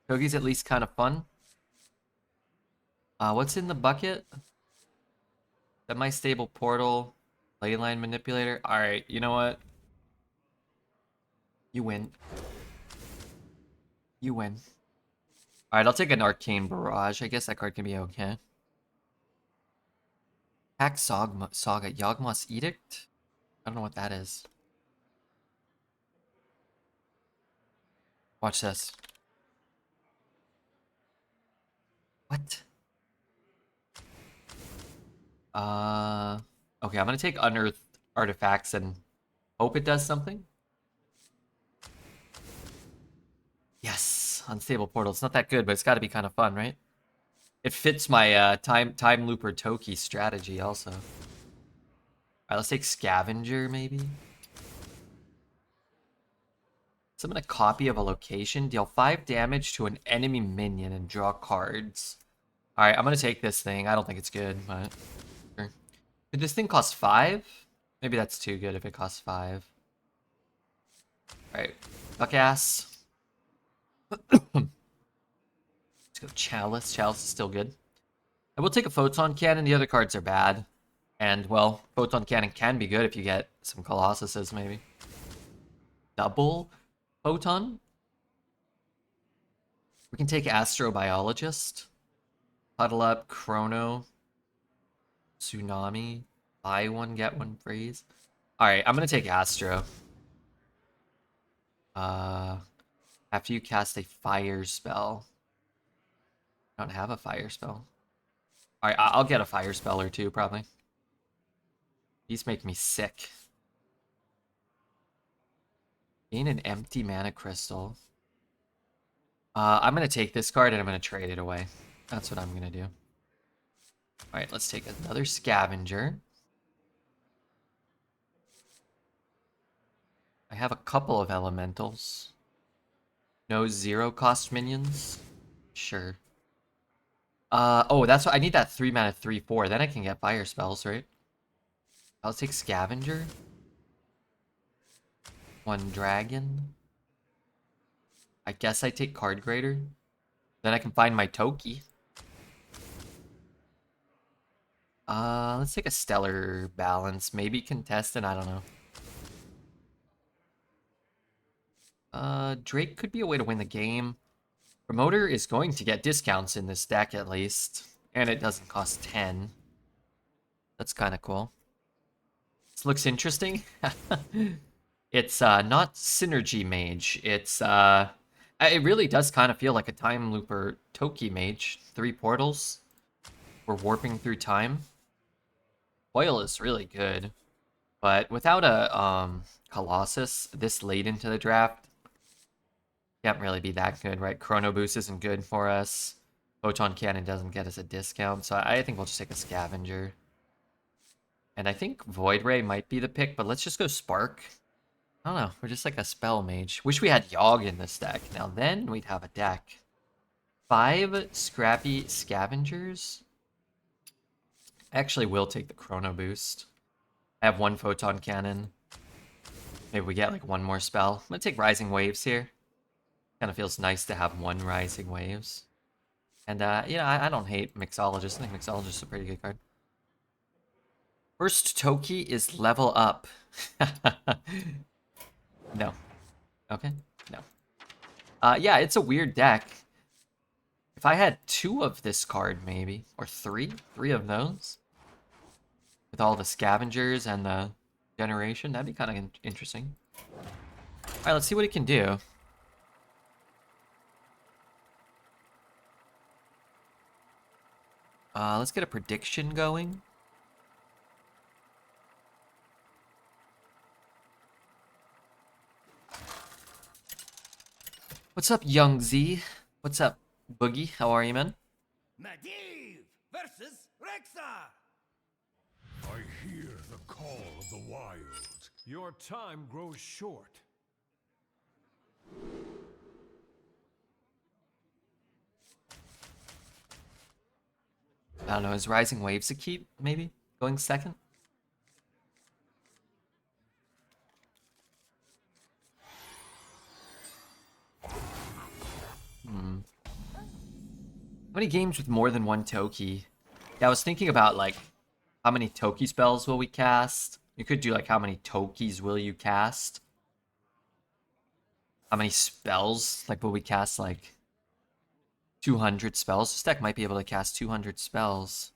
Toki's at least kind of fun. What's in the bucket? Semi-stable portal, leyline manipulator. All right, you know what? You win. You win. All right, I'll take an arcane barrage. I guess that card can be okay. Hack Saga Yawgmoth's Edict. I don't know what that is. Watch this. What? Okay, I'm gonna take unearthed artifacts and hope it does something. Yes, unstable portal. It's not that good, but it's got to be kind of fun, right? It fits my Timelooper Toki strategy also. All right, let's take Scavenger maybe. Summon a copy of a location. Deal 5 damage to an enemy minion and draw cards. All right, I'm gonna take this thing. I don't think it's good, but sure. Did this thing cost 5? Maybe that's too good if it costs 5. All right, buck ass. Let's go Chalice. Chalice is still good. I will take a Photon Cannon. The other cards are bad. And, well, Photon Cannon can be good if you get some Colossuses, maybe. Double Photon? We can take Astrobiologist. Huddle Up, Chrono. Tsunami. Buy one, get one freeze. Alright, I'm gonna take Astro. After you cast a fire spell. I don't have a fire spell. Alright, I'll get a fire spell or two, probably. These make me sick. Gain an empty mana crystal. I'm gonna take this card and I'm gonna trade it away. That's what I'm gonna do. Alright, let's take another Scavenger. I have a couple of elementals. No 0-cost minions? Sure. Oh, that's what I need, that 3 mana 3/4. Then I can get fire spells, right? I'll take Scavenger. 1 dragon. I guess I take Card Grader. Then I can find my Toki. Let's take a Stellar Balance. Maybe Contestant, I don't know. Drake could be a way to win the game. Promoter is going to get discounts in this deck at least. And it doesn't cost 10. That's kind of cool. This looks interesting. It's not Synergy Mage. It's it really does kind of feel like a Timelooper Toki Mage. 3 portals. We're warping through time. Foil is really good. But without a Colossus this late into the draft, can't really be that good, right? Chrono Boost isn't good for us. Photon Cannon doesn't get us a discount, so I think we'll just take a Scavenger. And I think Void Ray might be the pick, but let's just go Spark. I don't know, we're just like a Spell Mage. Wish we had Yogg in this deck. Now then, we'd have a deck. 5 Scrappy Scavengers. I actually will take the Chrono Boost. I have 1 Photon Cannon. Maybe we get like 1 more spell. I'm gonna take Rising Waves here. Kind of feels nice to have 1 Rising Waves. And, I don't hate Mixologist. I think Mixologist is a pretty good card. First Toki is level up. No. Okay, no. Yeah, it's a weird deck. If I had 2 of this card, maybe, or 3 of those, with all the Scavengers and the Generation, that'd be kind of interesting. All right, let's see what it can do. Let's get a prediction going. What's up, Young Z? What's up, Boogie? How are you, man? Medivh versus Rexxar. I hear the call of the wild. Your time grows short. I don't know, is Rising Waves a keep, maybe? Going second? many games with more than one Toki? Yeah, I was thinking about, like, how many Toki spells will we cast? You could do, like, how many Tokis will you cast? How many spells? Like, will we cast, like, 200 spells? This deck might be able to cast 200 spells.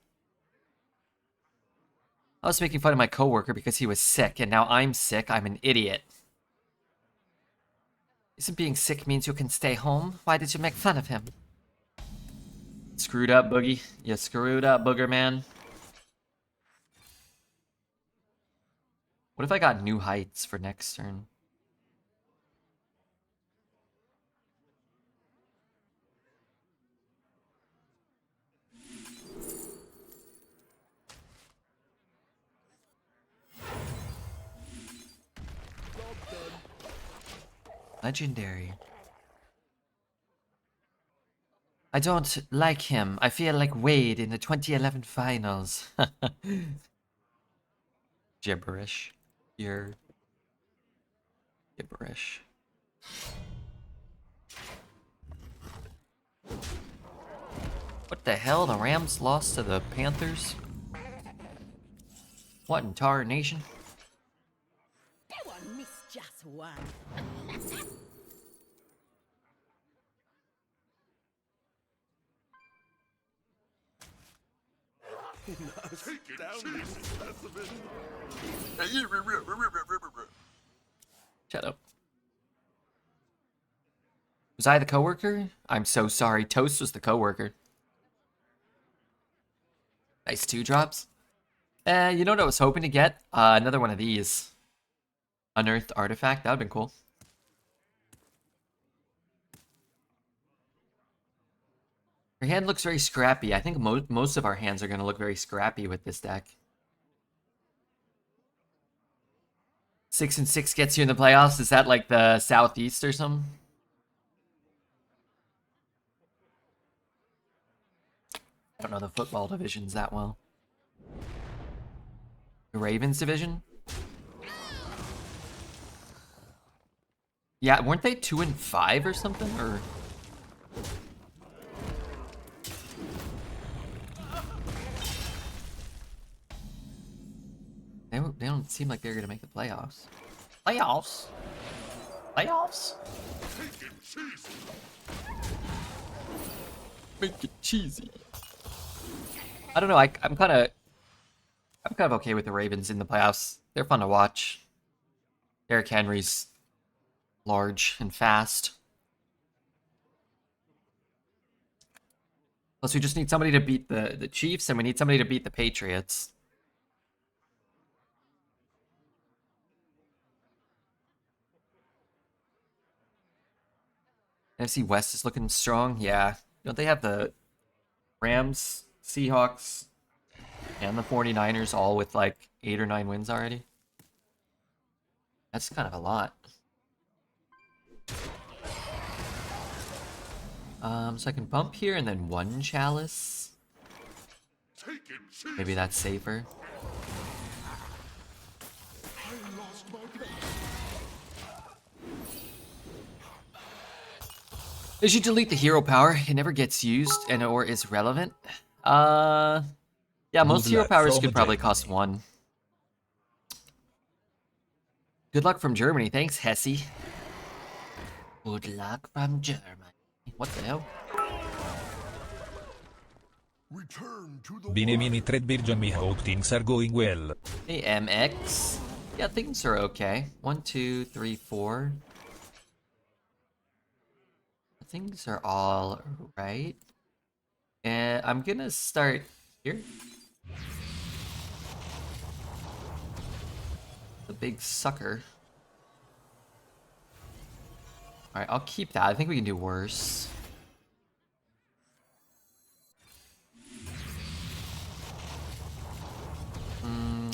I was making fun of my coworker because he was sick, and now I'm sick. I'm an idiot. Isn't being sick means you can stay home? Why did you make fun of him? Screwed up, Boogie. You screwed up, Booger Man. What if I got new heights for next turn? Legendary. I don't like him. I feel like Wade in the 2011 finals. Gibberish. You're gibberish. What the hell? The Rams lost to the Panthers? What in tarnation? Go on, miss just one. Shut up. Was I the coworker? I'm so sorry. Toast was the coworker. Nice 2-drops. You know what I was hoping to get? Another one of these. Unearthed artifact. That would've been cool. Your hand looks very scrappy. I think most of our hands are going to look very scrappy with this deck. 6 and 6 gets you in the playoffs. Is that like the Southeast or something? I don't know the football divisions that well. The Ravens division? Yeah, weren't they 2 and 5 or something? Or they don't seem like they're gonna make the playoffs. Playoffs? Playoffs? Make it cheesy. I don't know. I'm kind of okay with the Ravens in the playoffs. They're fun to watch. Derrick Henry's large and fast. Plus, we just need somebody to beat the Chiefs, and we need somebody to beat the Patriots. NFC West is looking strong. Yeah. Don't they have the Rams, Seahawks, and the 49ers all with like 8 or 9 wins already? That's kind of a lot. So I can bump here and then 1 chalice. Maybe that's safer. Did you delete the hero power? It never gets used and or is relevant. Yeah, most hero powers could probably cost 1. Good luck from Germany. Thanks, Hesse. Good luck from Germany. What the hell? Binemini Thread Virgin, me hope things are going well. Hey, MX. Yeah, things are okay. 1, 2, 3, 4. Things are all right. And I'm gonna start here. The big sucker. Alright, I'll keep that. I think we can do worse.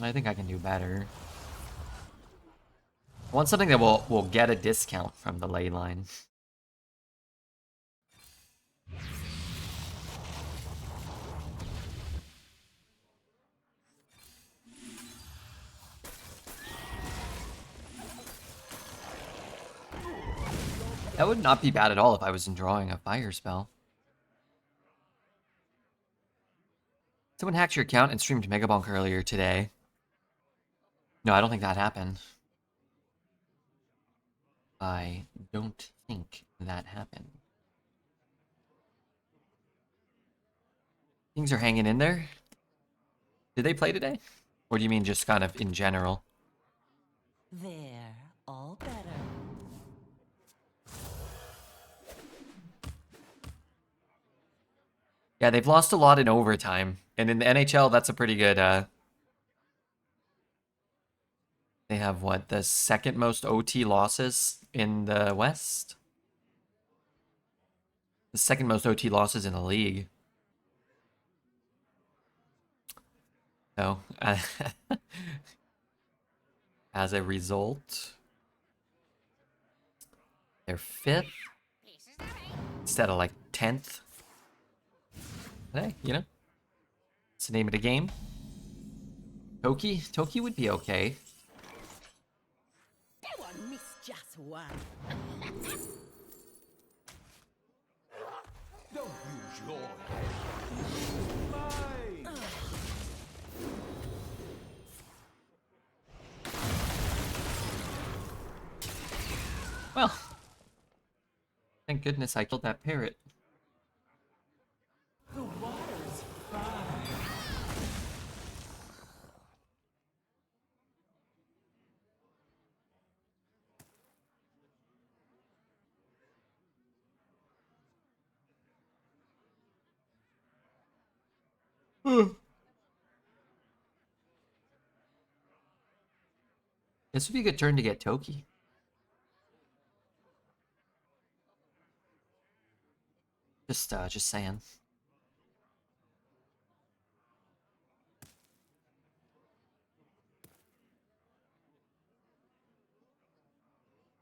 I think I can do better. I want something that will get a discount from the ley line. That would not be bad at all if I was drawing a fire spell. Someone hacked your account and streamed Megabonk earlier today. No, I don't think that happened. I don't think that happened. Things are hanging in there. Did they play today? Or do you mean just kind of in general? There, all better. Yeah, they've lost a lot in overtime. And in the NHL, that's a pretty good, They have, what, the second most OT losses in the West? The second most OT losses in the league. So, as a result, they're 5th instead of, like, 10th. Hey, you know, it's the name of the game. Toki would be okay. Go on, miss just one. Don't use your head. Mine. Well, thank goodness I killed that parrot. The water's fine. This would be a good turn to get Toki. Just saying.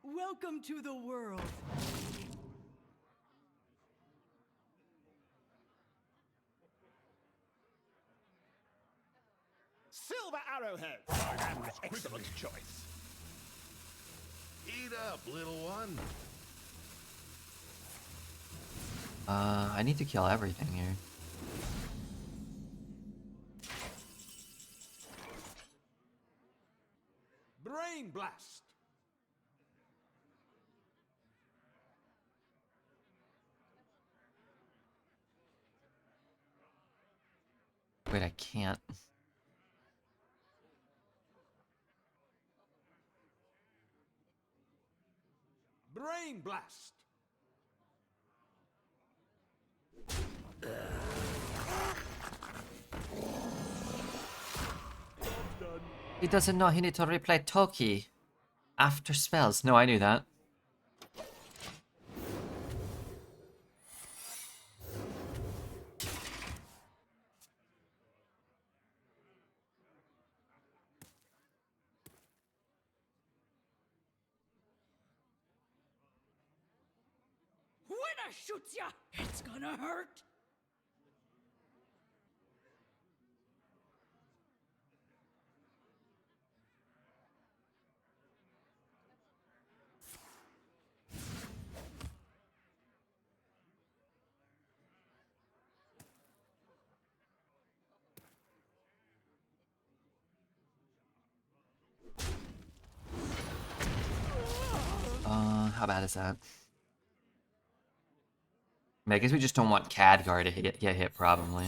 Welcome to the world. Silver arrowhead. An excellent choice. Eat up, little one. I need to kill everything here. Brain blast. Wait, I can't. Brain blast. He doesn't know he need to replay Toki after spells. No, I knew that. When I shoots ya, it's gonna hurt. How bad is that? I mean, I guess we just don't want Khadgar to get hit, probably.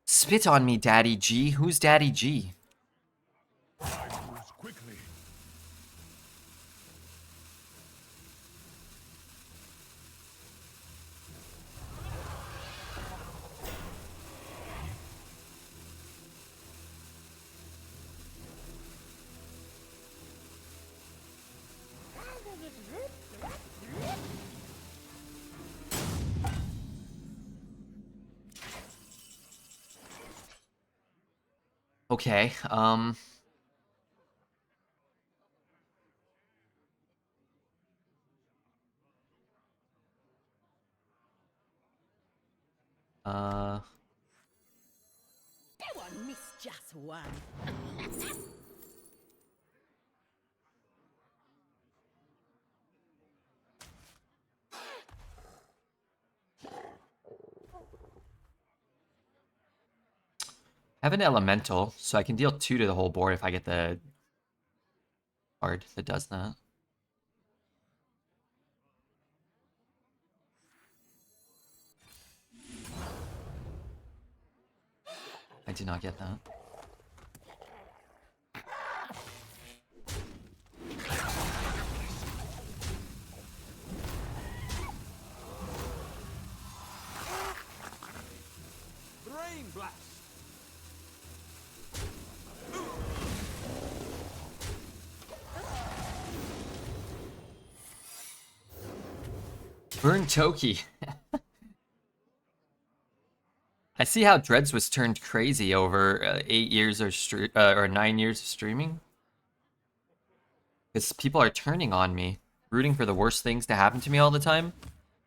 Spit on me, Daddy G. Who's Daddy G? I moves quickly. Okay, Go on, miss just one. I have an elemental, so I can deal 2 to the whole board if I get the card that does that. I did not get that. Brain blast. Burn Toki. I see how Dreads was turned crazy over 8 years or 9 years of streaming. Because people are turning on me, rooting for the worst things to happen to me all the time.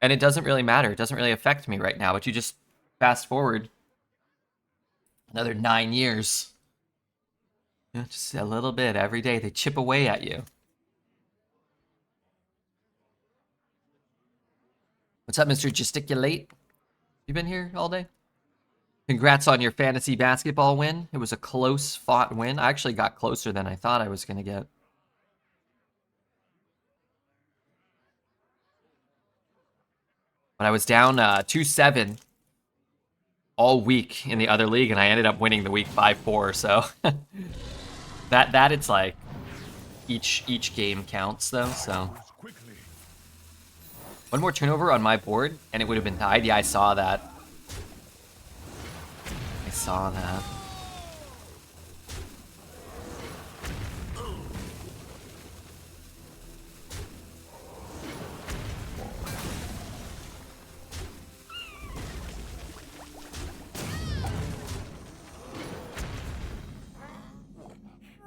And it doesn't really matter. It doesn't really affect me right now. But you just fast forward another 9 years. You know, just a little bit every day. They chip away at you. What's up, Mr. Gesticulate? You been here all day? Congrats on your fantasy basketball win. It was a close fought win. I actually got closer than I thought I was going to get. But I was down 2-7 all week in the other league, and I ended up winning the week 5-4. So that it's like each game counts though. So one more turnover on my board, and it would have been tied. Yeah, I saw that. I saw that.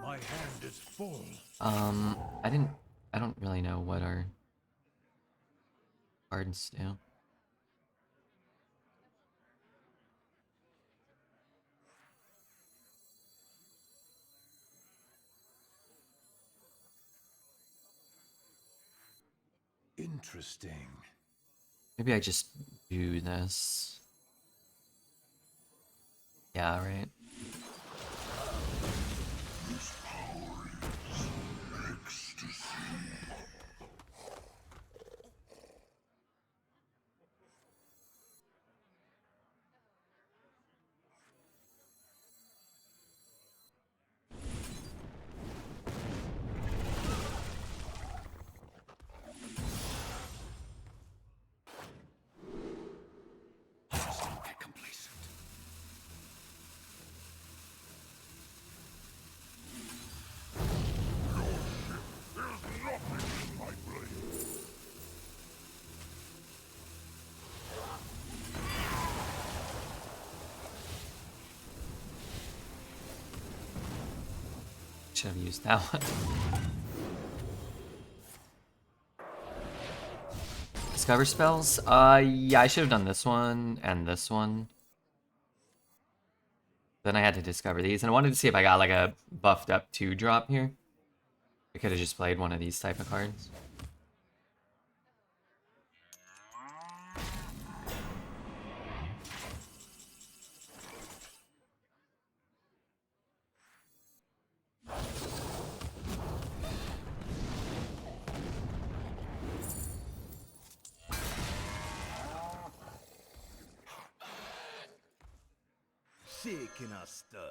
My hand is full. I don't really know what our cards do. Interesting. Maybe I just do this. Yeah, right. Don't get complacent. Should have used that one. Discover spells? Yeah, I should have done this one and this one. Then I had to discover these, and I wanted to see if I got like a buffed up 2-drop here. I could have just played one of these type of cards. Shaking our stuff.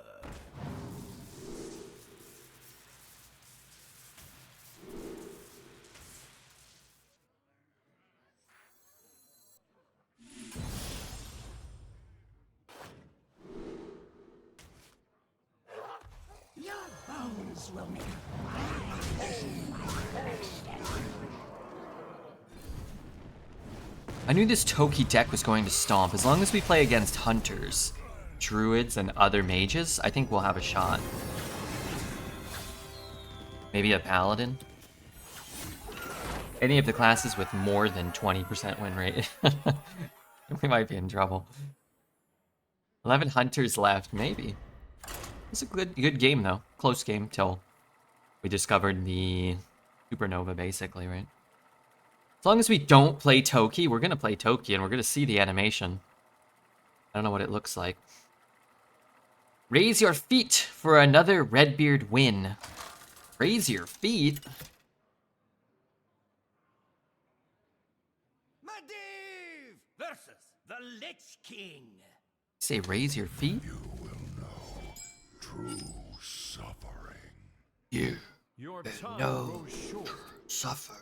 Your bones will make I knew this Toki deck was going to stomp. As long as we play against hunters, druids, and other mages, I think we'll have a shot. Maybe a paladin? Any of the classes with more than 20% win rate. We might be in trouble. 11 hunters left, maybe. It's a good game, though. Close game till we discovered the supernova, basically, right? As long as we don't play Toki, we're going to play Toki, and we're going to see the animation. I don't know what it looks like. Raise your feet for another Redbeard win. Raise your feet? Medivh versus the Lich King. Say raise your feet? You will know true suffering. You Your time know grows short. suffer.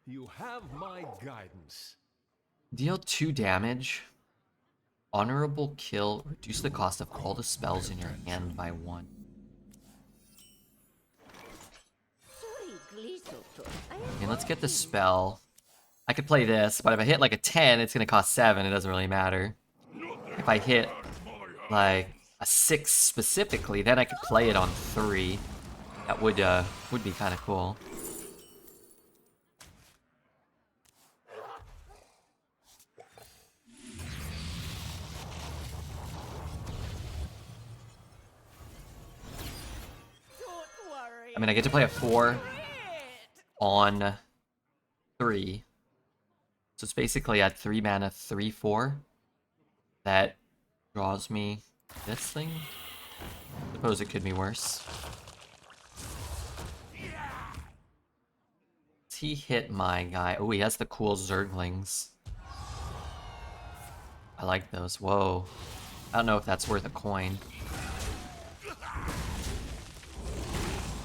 You have my guidance. Deal 2 damage. Honorable kill. Reduce the cost of all the spells in your hand by 1. Okay, let's get the spell. I could play this, but if I hit like a 10, it's gonna cost 7. It doesn't really matter. If I hit like a 6 specifically, then I could play it on 3. That would be kind of cool. I mean, I get to play a 4 on 3. So it's basically at 3 mana, 3/4. That draws me this thing. Suppose it could be worse. Does he hit my guy? Oh, he has the cool Zerglings. I like those. Whoa. I don't know if that's worth a coin.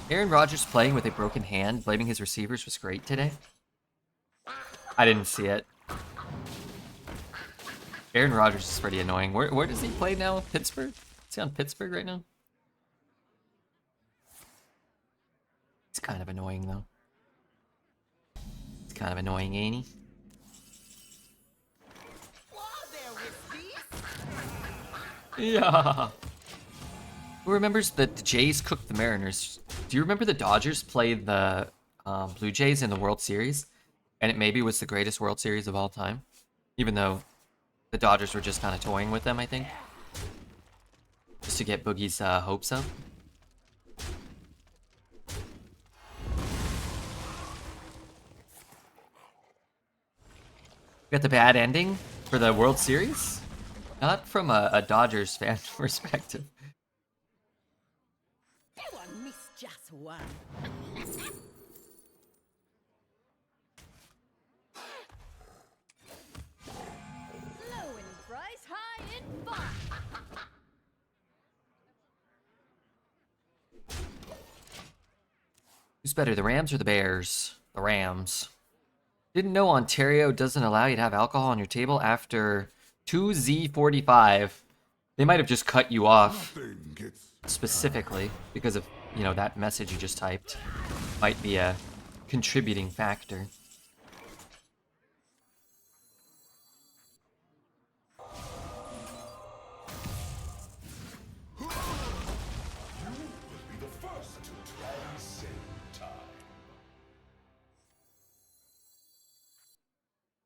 Aaron Rodgers playing with a broken hand, blaming his receivers was great today. I didn't see it. Aaron Rodgers is pretty annoying. Where does he play now? Pittsburgh? Is he on Pittsburgh right now? It's kind of annoying though. It's kind of annoying, ain't he? Yeah. Who remembers that the Jays cooked the Mariners? Do you remember the Dodgers played the Blue Jays in the World Series? And it maybe was the greatest World Series of all time? Even though the Dodgers were just kind of toying with them, I think. Just to get Boogie's hopes up. Got the bad ending for the World Series? Not from a Dodgers fan perspective. Just one. Low in price, high in fun. Who's better, the Rams or the Bears? The Rams. Didn't know Ontario doesn't allow you to have alcohol on your table after 2Z45. They might have just cut you off specifically because of, you know, that message you just typed. Might be a contributing factor.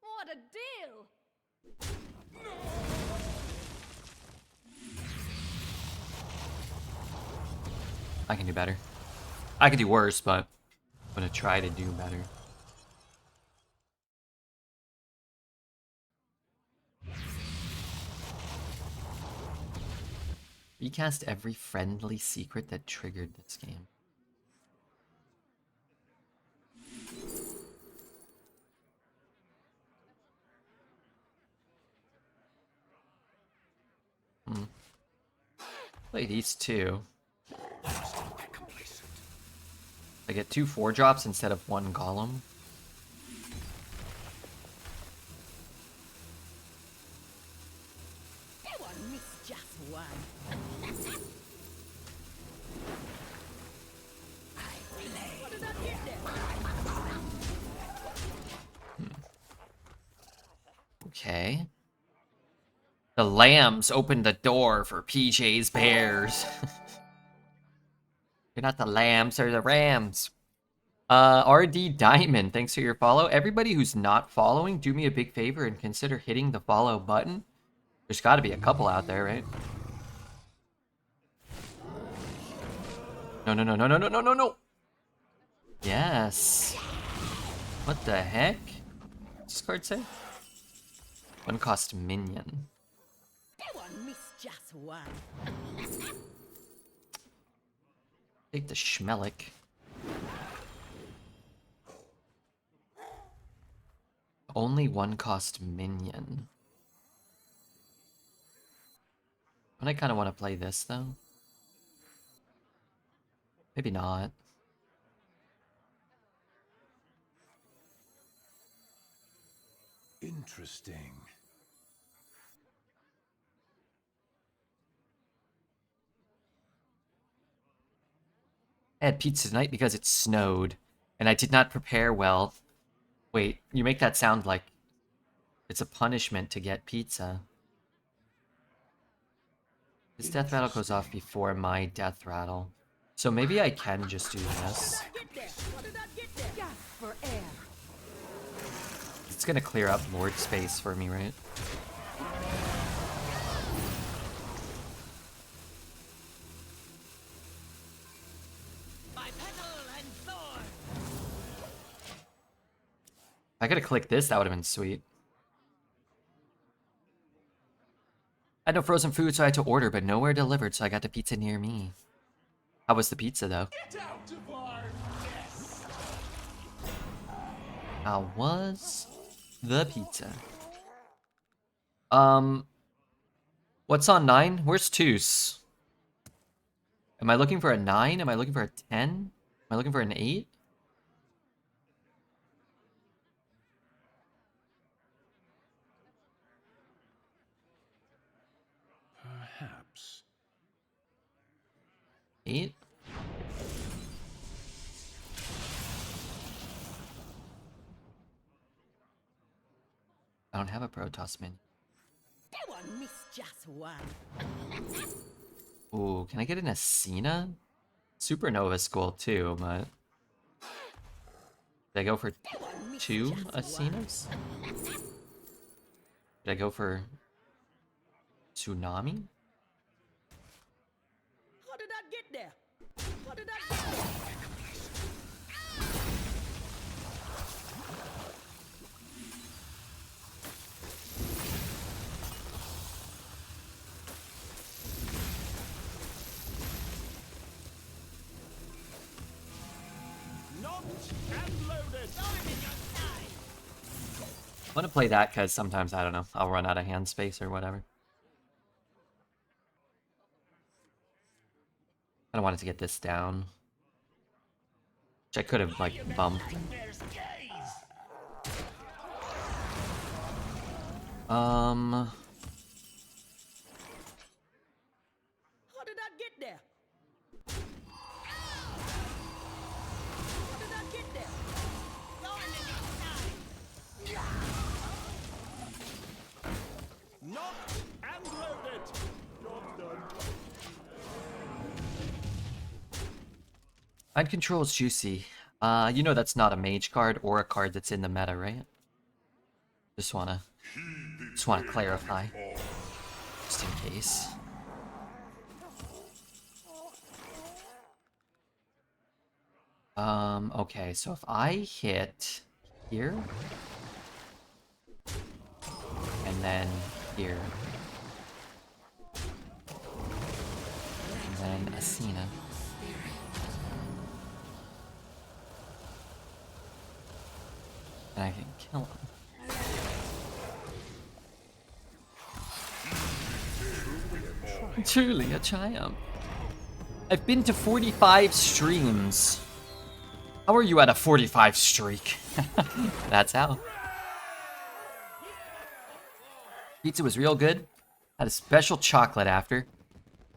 What a deal! I can do better. I can do worse, but I'm gonna try to do better. Recast every friendly secret that triggered this game. Play these two. I get 2 4-drops instead of 1 golem. That one missed just one. What did that hit there? Okay. The Lambs opened the door for PJ's Bears. You're not the Lambs, they're the Rams. RD Diamond, thanks for your follow. Everybody who's not following, do me a big favor and consider hitting the follow button. There's got to be a couple out there, right? No, no, no, no, no, no, no, no, no. Yes. What the heck? What's this card say? One cost minion. That one missed just one. Take the Schmelik. Only one cost minion. But I kind of want to play this though. Maybe not. Interesting. I had pizza tonight because it snowed, and I did not prepare well. Wait, you make that sound like it's a punishment to get pizza. This death rattle goes off before my death rattle. So maybe I can just do this. It's gonna clear up Lord space for me, right? If I could've clicked this, that would've been sweet. I had no frozen food, so I had to order, but nowhere delivered, so I got the pizza near me. How was the pizza, though? How was the pizza? What's on 9? Where's Toos? Am I looking for a 9? Am I looking for a 10? Am I looking for an 8? Perhaps. 8? I don't have a Protoss menu. That one missed just one. Ooh, can I get an Asina? Supernova's cool too, but... Did I go for 2 Asinas? Did I go for... Tsunami? How did I get there? How did I get there? I want to play that because sometimes, I don't know, I'll run out of hand space or whatever. I don't want it to get this down. Which I could have, like, bumped. How did I get there? How did I get there? Knocked and loaded. Job done. Mind Control is juicy. You know that's not a mage card or a card that's in the meta, right? Just wanna clarify. Just in case. Okay, so if I hit here, and then here, and then Asina. And I can kill him. Truly a triumph. I've been to 45 streams. How are you at a 45 streak? That's how. Pizza was real good. Had a special chocolate after.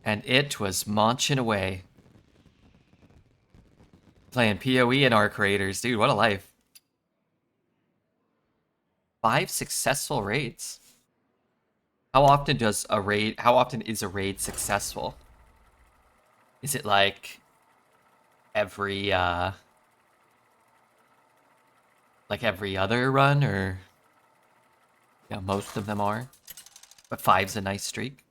And it was munching away. Playing PoE and Arc Raiders. Dude, what a life. 5 successful raids. How often is a raid successful? Is it like every like every other run, or yeah, most of them are. But 5's a nice streak.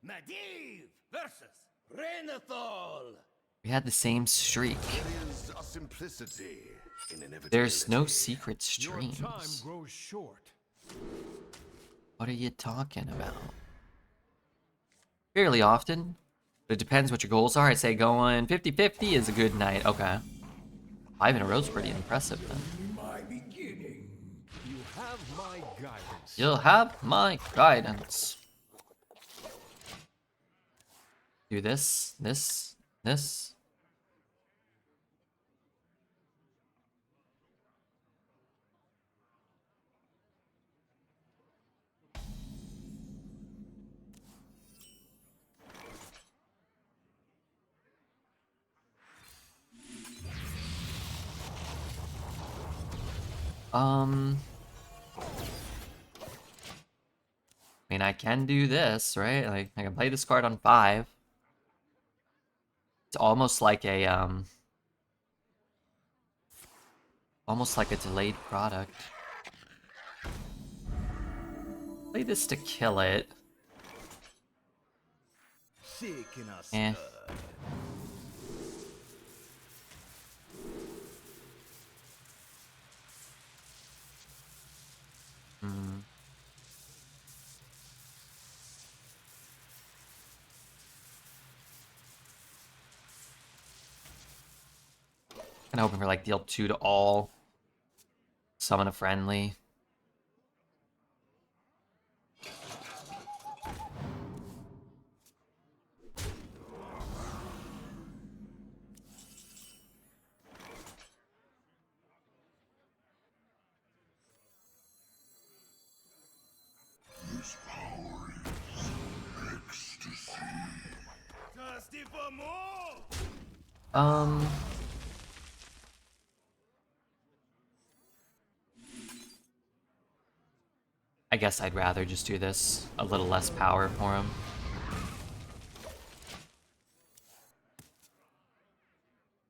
Medivh versus Renathal. We had the same streak. There is a simplicity in inevitability. There's no secret Your time streams. grows short. What are you talking about? Fairly often, but it depends what your goals are. I'd say going 50-50 is a good night. Okay. 5 in a row is pretty impressive then. You have my guidance. You'll have my guidance. Do this, this, this. I mean, I can do this, right? Like, I can play this card on 5. It's almost like a, almost like a delayed product. Play this to kill it. Eh. Hmm. Kinda hoping for like deal 2 to all. Summon a friendly. Thirsty for more. I guess I'd rather just do this. A little less power for him.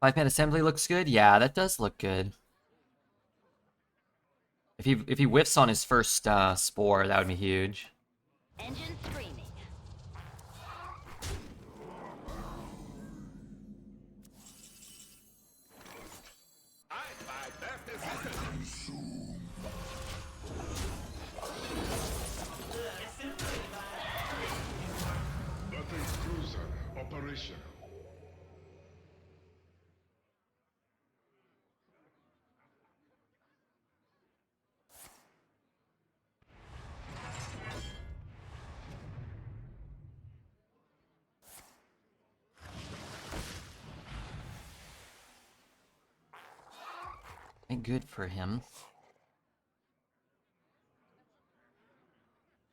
Five-man assembly looks good? Yeah, that does look good. If he whiffs on his first spore, that would be huge. Engine screaming. I my best assistant. Battle cruiser operational. And good for him.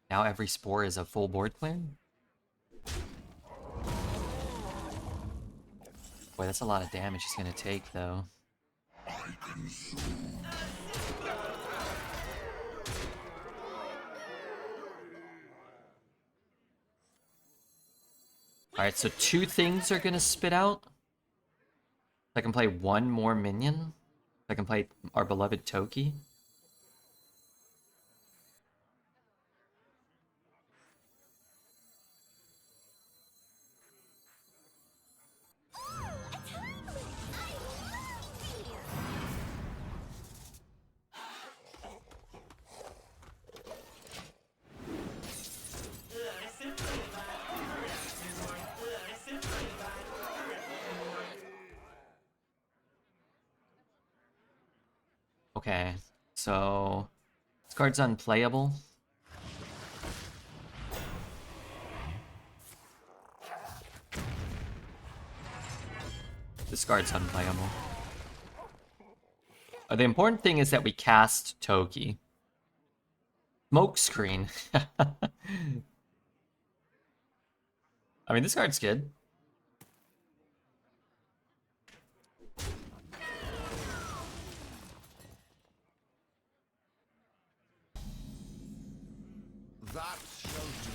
Now every spore is a full board clear? Boy, that's a lot of damage he's gonna take, though. Alright, so 2 things are gonna spit out. I can play 1 more minion. I can play our beloved Toki. Okay, so this card's unplayable. This card's unplayable. The important thing is that we cast Toki. Smoke screen. I mean, this card's good. That shall do.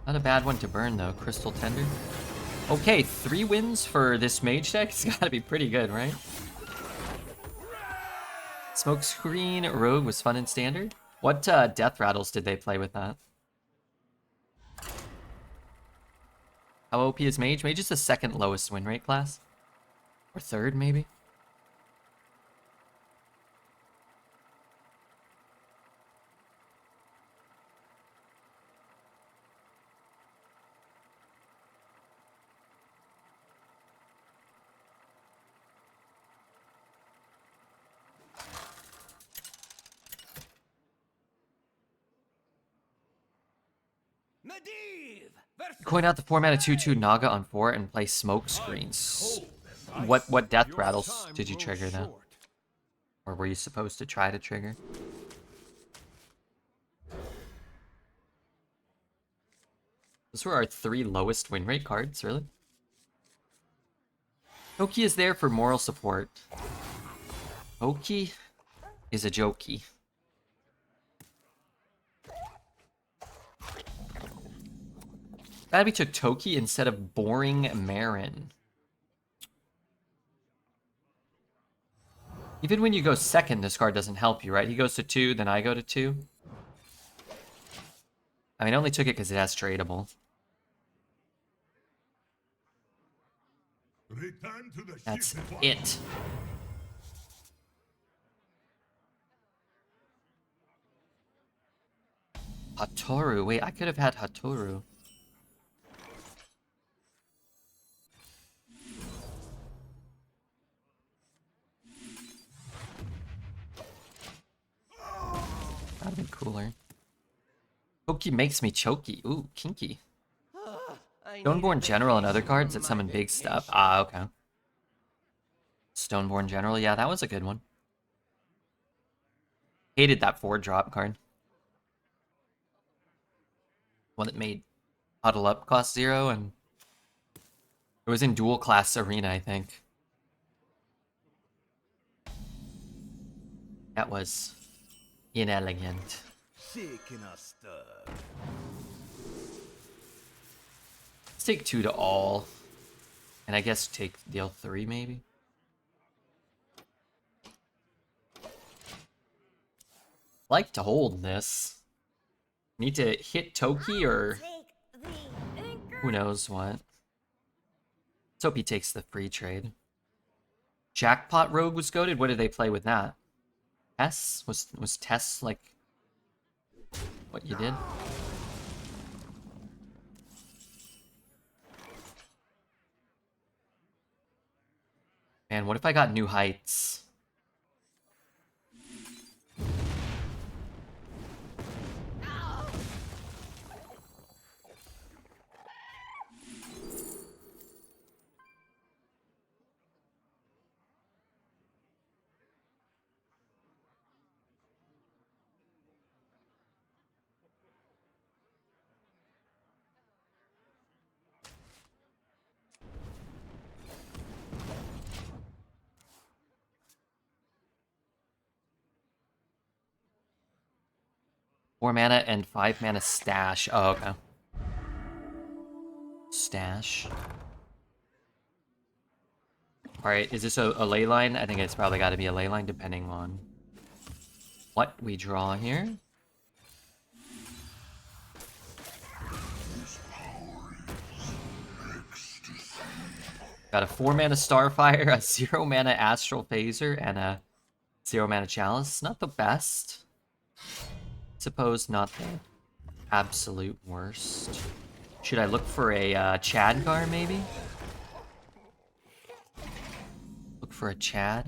Not a bad one to burn, though. Crystal Tender. Okay, 3 wins for this mage deck. It's gotta be pretty good, right? Smokescreen Rogue was fun in standard. What death rattles did they play with that? How OP is Mage? Mage is the second lowest win rate class. Or third, maybe? Medivh versus Coin out the 4-mana 2/2 Naga on 4 and play smoke screens. What death rattles did you trigger then? Or were you supposed to try to trigger? Those were our 3 lowest win rate cards, really? Toki is there for moral support. Toki is a jokey. Glad we took Toki instead of boring Marin. Even when you go second, this card doesn't help you, right? He goes to 2, then I go to 2. I mean, I only took it because it has tradable. Return to the That's ship. it. Hatoru. Wait, I could have had Hatoru. That'd be cooler. Toki makes me choky. Ooh, kinky. Stoneborn General and other cards that summon big stuff. Ah, okay. Stoneborn General, yeah, that was a good one. Hated that 4-drop card. One that made Huddle Up cost 0, and it was in dual class arena, I think. That was inelegant. shaking a stir. Let's take 2 to all. And I guess take deal 3, maybe? Like to hold this. Need to hit Toki or who knows what. Let's hope he takes the free trade. Jackpot Rogue was goated. What did they play with that? Tess? Was Tess like what you did? Man, what if I got New Heights? Four mana and 5 mana stash. Oh, okay. Stash. Alright, is this a ley line? I think it's probably got to be a ley line depending on what we draw here. Got a 4 mana Starfire, a 0 mana Astral Phaser, and a 0 mana Chalice. Not the best. Suppose not the absolute worst. Should I look for a Chadgar, maybe? Look for a Chad.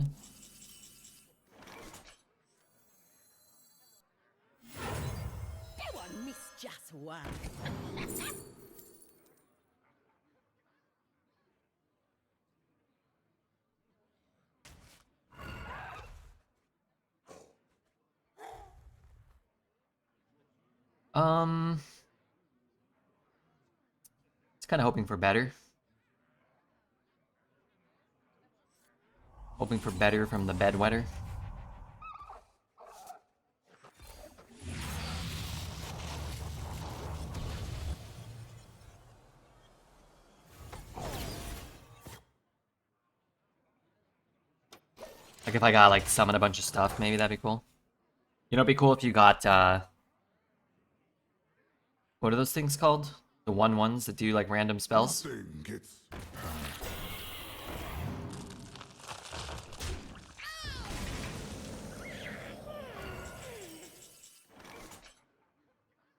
That one missed just one. It's kind of hoping for better. Hoping for better from the bedwetter. Like if I got like summon a bunch of stuff, maybe that'd be cool. You know, it'd be cool if you got what are those things called? The 1/1s that do like random spells. Nothing gets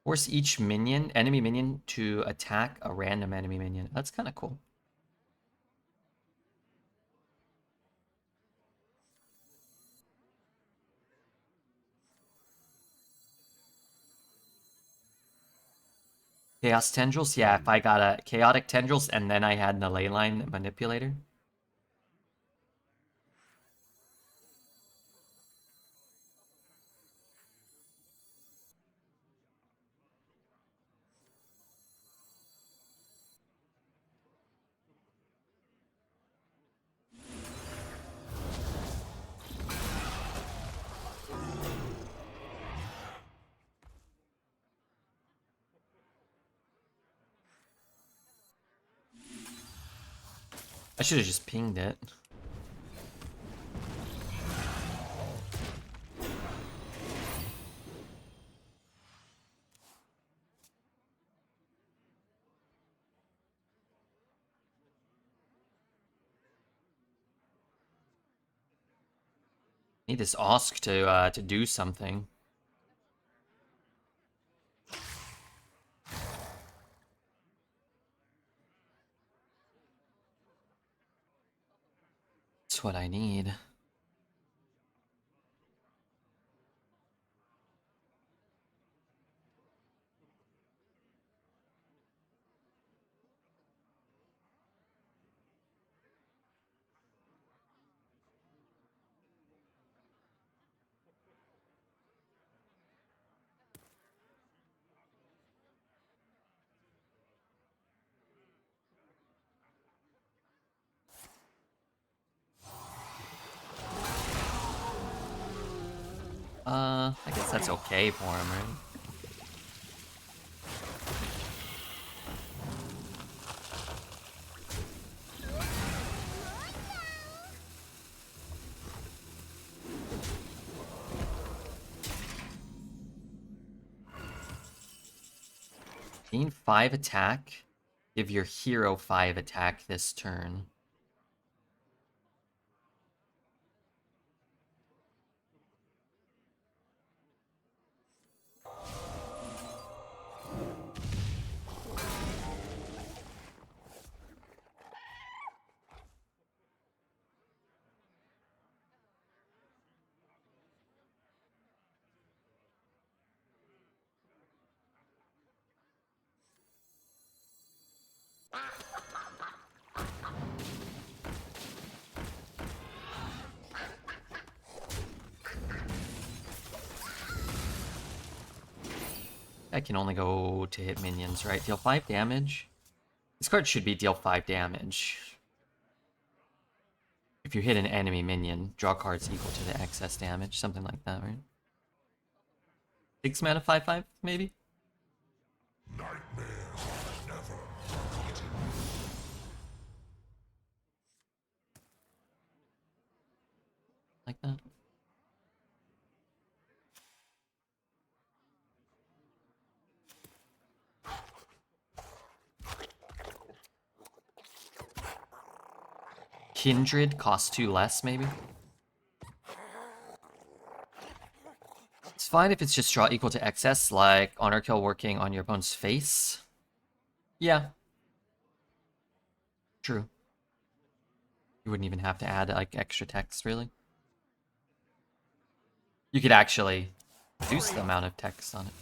Force each enemy minion to attack a random enemy minion. That's kind of cool. Chaos Tendrils? Yeah, if I got a Chaotic Tendrils and then I had an Leyline Manipulator. I should have just pinged it. Need this Osk to do something. That's what I need. I guess that's okay for him, right? Gain 5 attack. Give your hero 5 attack this turn. I can only go to hit minions, right? Deal 5 damage. This card should be deal 5 damage. If you hit an enemy minion, draw cards equal to the excess damage. Something like that, right? 6 mana 5/5, maybe? Like that. Kindred costs 2 less, maybe? It's fine if it's just draw equal to excess, like honor kill working on your opponent's face. Yeah. True. You wouldn't even have to add like extra text, really. You could actually reduce the amount of text on it.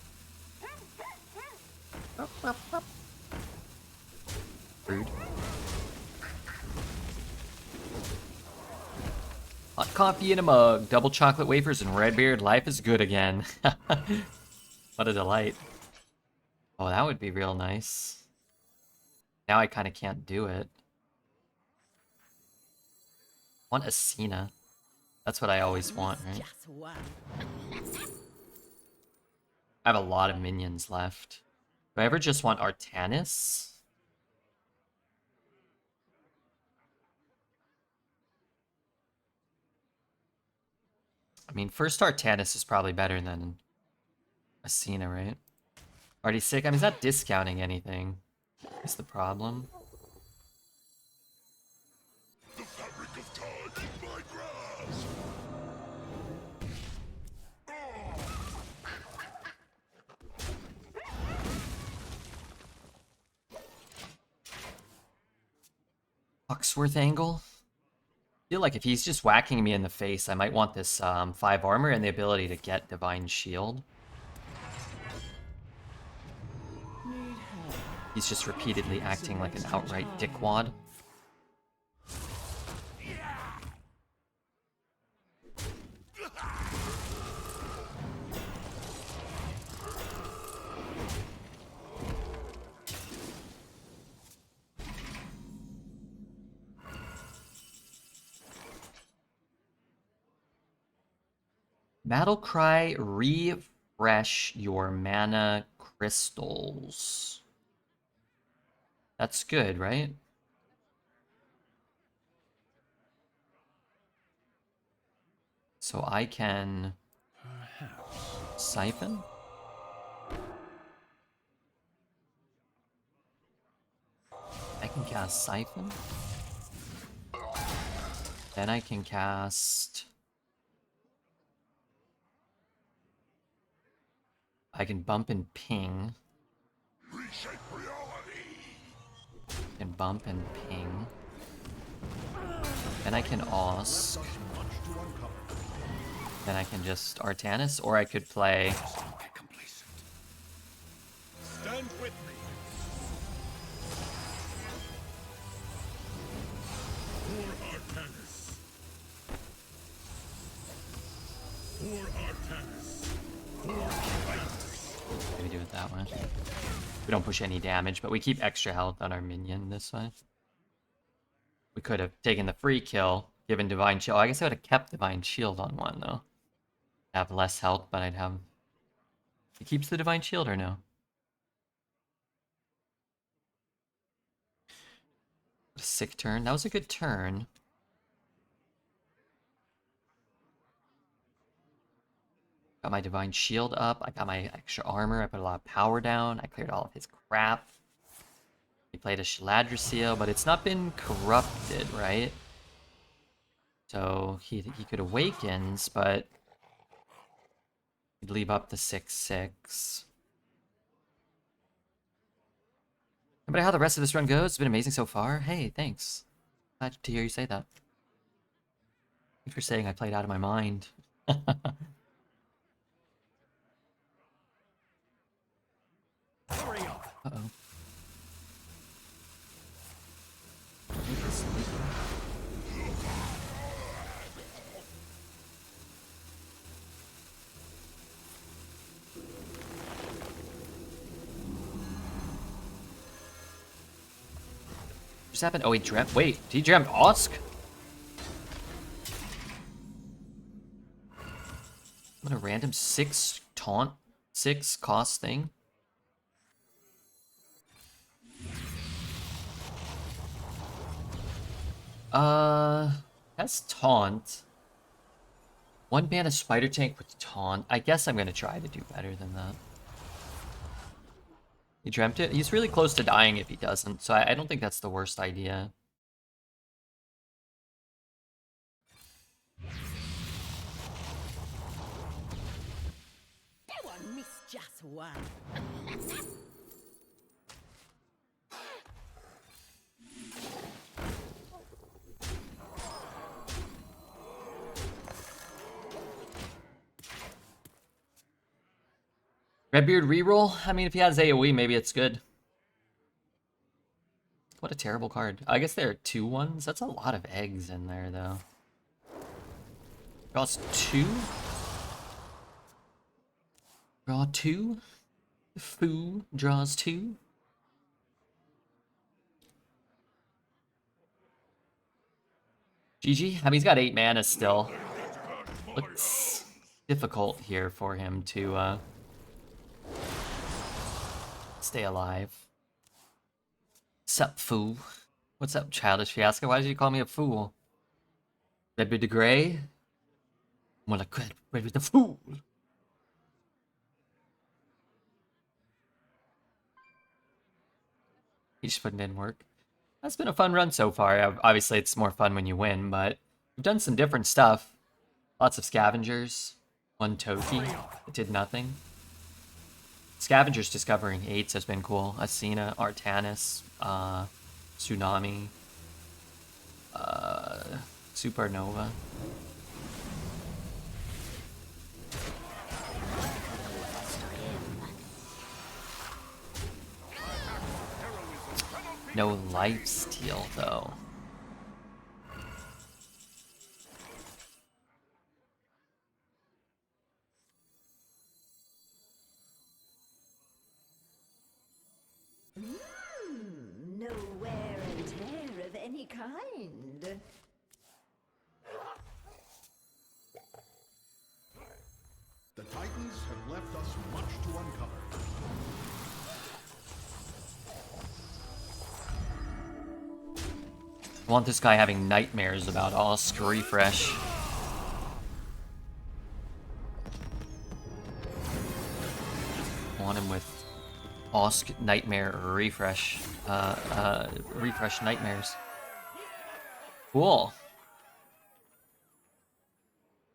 Rude. Hot coffee in a mug, double chocolate wafers, and Redbeard. Life is good again. What a delight. Oh, that would be real nice. Now I kind of can't do it. I want Asina. That's what I always want, right? Just one. I have a lot of minions left. Do I ever just want Artanis? I mean, first Artanis is probably better than Asina, right? Already sick. I mean, he's not discounting anything. That's the problem. The fabric of time in my grasp. Foxworth angle. I feel like if he's just whacking me in the face, I might want this 5 armor and the ability to get Divine Shield. He's just repeatedly acting like an outright dickwad. Battle Cry, refresh your mana crystals. That's good, right? So I can siphon? I can cast siphon. Then I can cast... I can bump and ping. Reshape reality. Can bump and ping. Then I can Ausk. Then I can just Artanis, or I could play... Stand with me. For Artanis. For Artanis. Maybe do it that way. We don't push any damage, but we keep extra health on our minion this way. We could have taken the free kill, given Divine Shield. Oh, I guess I would have kept Divine Shield on one, though. Have less health, but I'd have... He keeps the Divine Shield or no? What a sick turn. That was a good turn. Got my Divine Shield up. I got my extra armor. I put a lot of power down. I cleared all of his crap. He played a Shaladra, but it's not been corrupted, right? So he could Awakens, but he'd leave up the 6/6. But how the rest of this run goes, it's been amazing so far. Hey, thanks. Glad to hear you say that. Thanks for saying I played out of my mind. Hurry up. Uh-oh. Just happened? Oh, he dreamt. Wait, he dreamt Ausk? What a random 6 taunt, 6 cost thing. That's taunt. 1 mana spider tank with taunt. I guess I'm gonna try to do better than that. He dreamt it? He's really close to dying if he doesn't, so I don't think that's the worst idea. Go on, miss just one. Redbeard reroll? I mean, if he has AoE, maybe it's good. What a terrible card. I guess there are 2 ones. That's a lot of eggs in there, though. Draws 2? Draw 2? Foo draws 2? GG? I mean, he's got 8 mana still. Looks difficult here for him to, stay alive. Sup, fool? What's up, childish fiasco? Why did you call me a fool? Redbeard de Grey? More like quit with the fool. He's just putting in work. That's been a fun run so far. Obviously, it's more fun when you win, but we've done some different stuff. Lots of scavengers. One Toki that did nothing. Scavengers discovering 8s has been cool. Asina, Artanis, Tsunami, Supernova. No lifesteal though. No wear and tear of any kind. The Titans have left us much to uncover. I want this guy having nightmares about Osk refresh. I want him with Osk nightmare refresh. Refresh nightmares. Cool.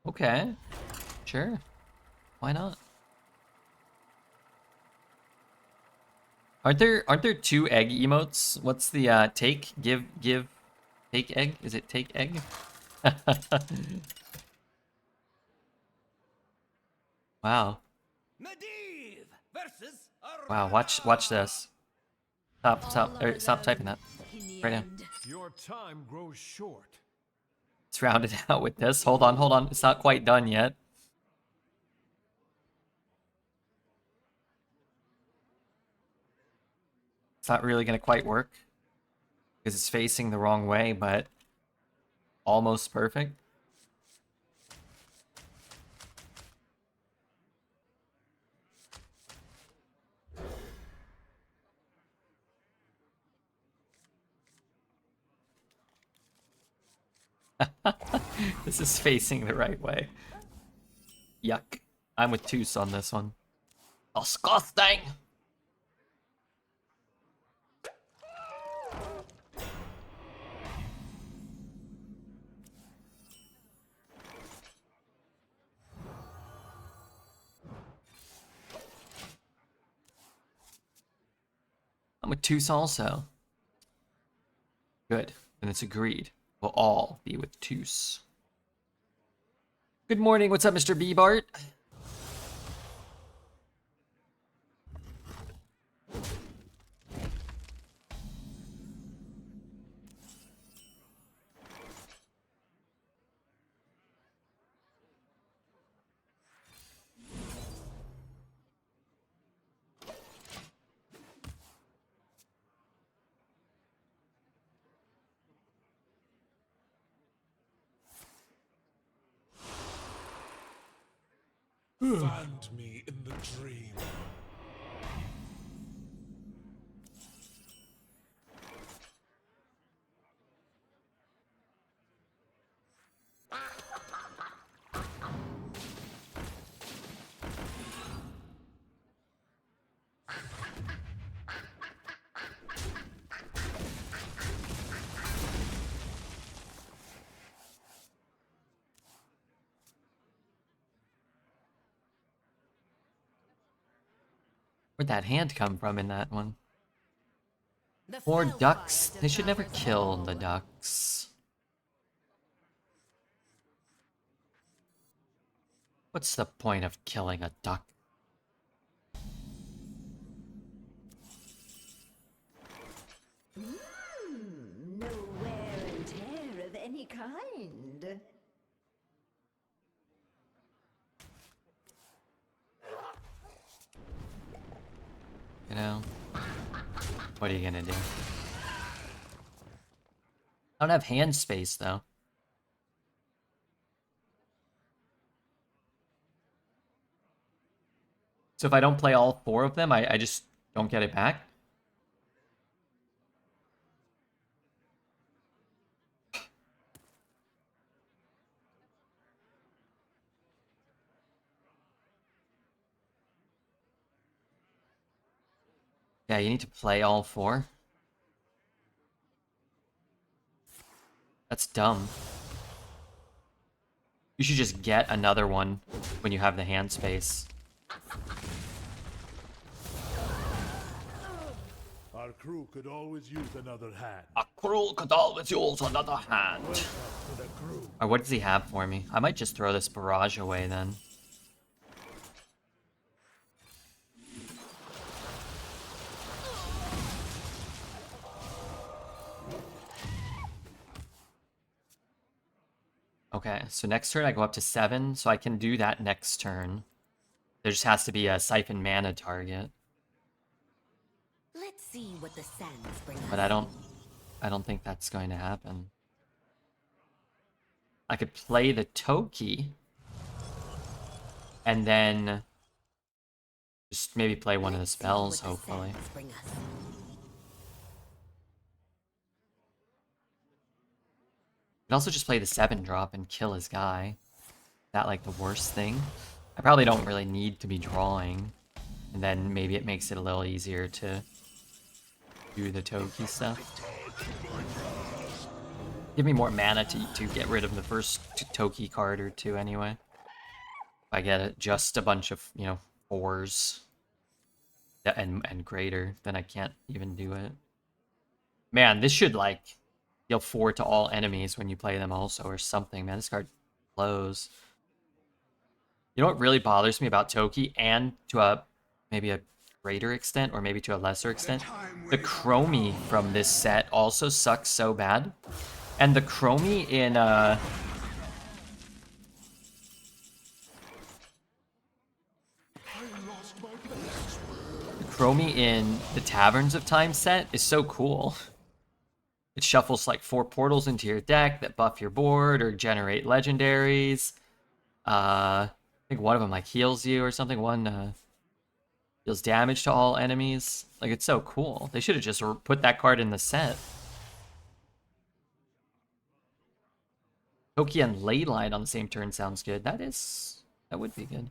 Okay. Sure. Why not? Aren't there 2 egg emotes? What's the take, give, take egg? Is it take egg? Wow. Medivh versus Wow, watch this. Stop typing that. Right now. Your time grows short. Let's round it out with this. Hold on. It's not quite done yet. It's not really gonna quite work because it's facing the wrong way, but almost perfect. This is facing the right way. Yuck. I'm with Toos on this one. Disgusting! I'm with Toos also. Good. Then it's agreed. We'll all be with Toos. Good morning. What's up, Mr. B. Bart? Find me in the dream. Where'd that hand come from in that one? The More Fellfire ducks? They should never devours kill all. the ducks. What's the point of killing a duck? No wear and tear of any kind. You know? What are you gonna do? I don't have hand space, though. So if I don't play all 4 of them, I just don't get it back? Yeah, you need to play all 4. That's dumb. You should just get another one when you have the hand space. Our crew could always use another hand. A crew could always use another hand. Welcome to the crew. Or what does he have for me? I might just throw this barrage away then. Okay, so next turn I go up to 7, so I can do that next turn. There just has to be a siphon mana target. Let's see what the sands bring us. But I don't think that's going to happen. I could play the Toki and then just maybe play one of the spells, hopefully. Sands bring us. Could also just play the 7-drop and kill his guy. Is that like the worst thing? I probably don't really need to be drawing. And then maybe it makes it a little easier to do the Toki stuff. Give me more mana to get rid of the first Toki card or 2 anyway. If I get it, just a bunch of, 4s and greater, then I can't even do it. Man, this should like deal 4 to all enemies when you play them also or something. Man, this card blows. You know what really bothers me about Toki, and to maybe a greater extent or maybe to a lesser extent? The Chromie from this set also sucks so bad. And the Chromie in the Taverns of Time set is so cool. It shuffles like 4 portals into your deck that buff your board or generate legendaries. I think one of them like heals you or something. One deals damage to all enemies. Like, it's so cool. They should have just put that card in the set. Toki and Leyline on the same turn sounds good. That would be good.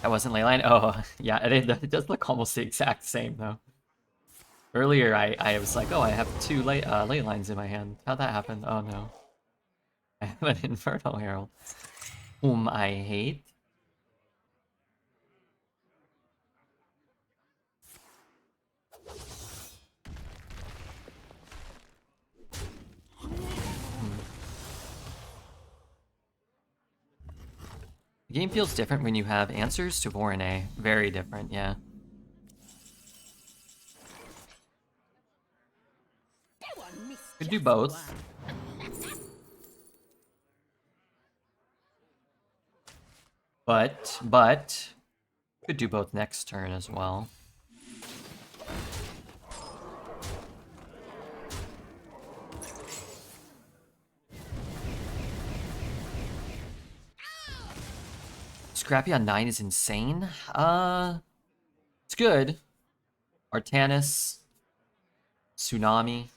That wasn't Leyline? Oh, yeah, it does look almost the exact same, though. Earlier, I was like, oh, I have 2 Leylines in my hand. How'd that happen? Oh, no. I have an Infernal Herald, whom I hate. The game feels different when you have answers to Vorane. Very different, yeah. Could do both. But could do both next turn as well. Scrappy on 9 is insane. It's good. Artanis, Tsunami.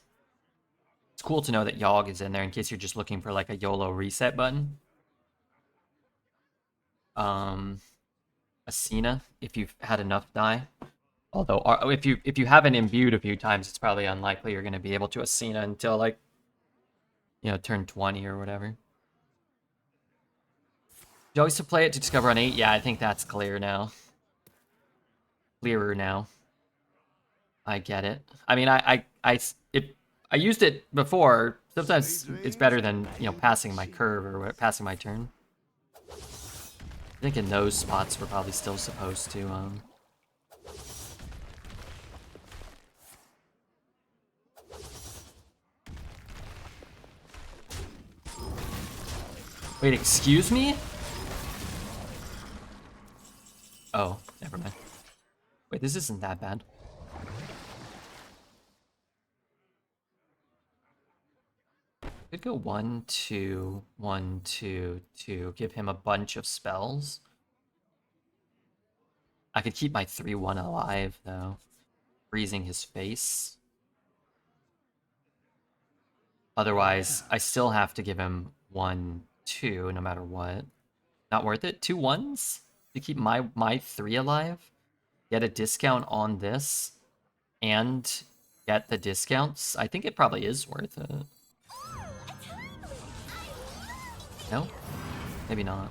It's cool to know that Yogg is in there in case you're just looking for like a YOLO reset button. Asina, if you've had enough die. Although, if you haven't imbued a few times, it's probably unlikely you're going to be able to Asina until like, turn 20 or whatever. You always to play it to discover on 8? Yeah, I think that's clear now. Clearer now. I get it. I mean, I used it before. Sometimes it's better than, passing my curve or passing my turn. I think in those spots we're probably still supposed to, Wait, excuse me? Oh, never mind. Wait, this isn't that bad. Could go 1, 2, 1, 2, 2. Give him a bunch of spells. I could keep my 3/1 alive, though. Freezing his face. Otherwise, I still have to give him 1, 2, no matter what. Not worth it? 2 1s? To keep my 3 alive? get a discount on this and get the discounts, I think it probably is worth it. No? Maybe not.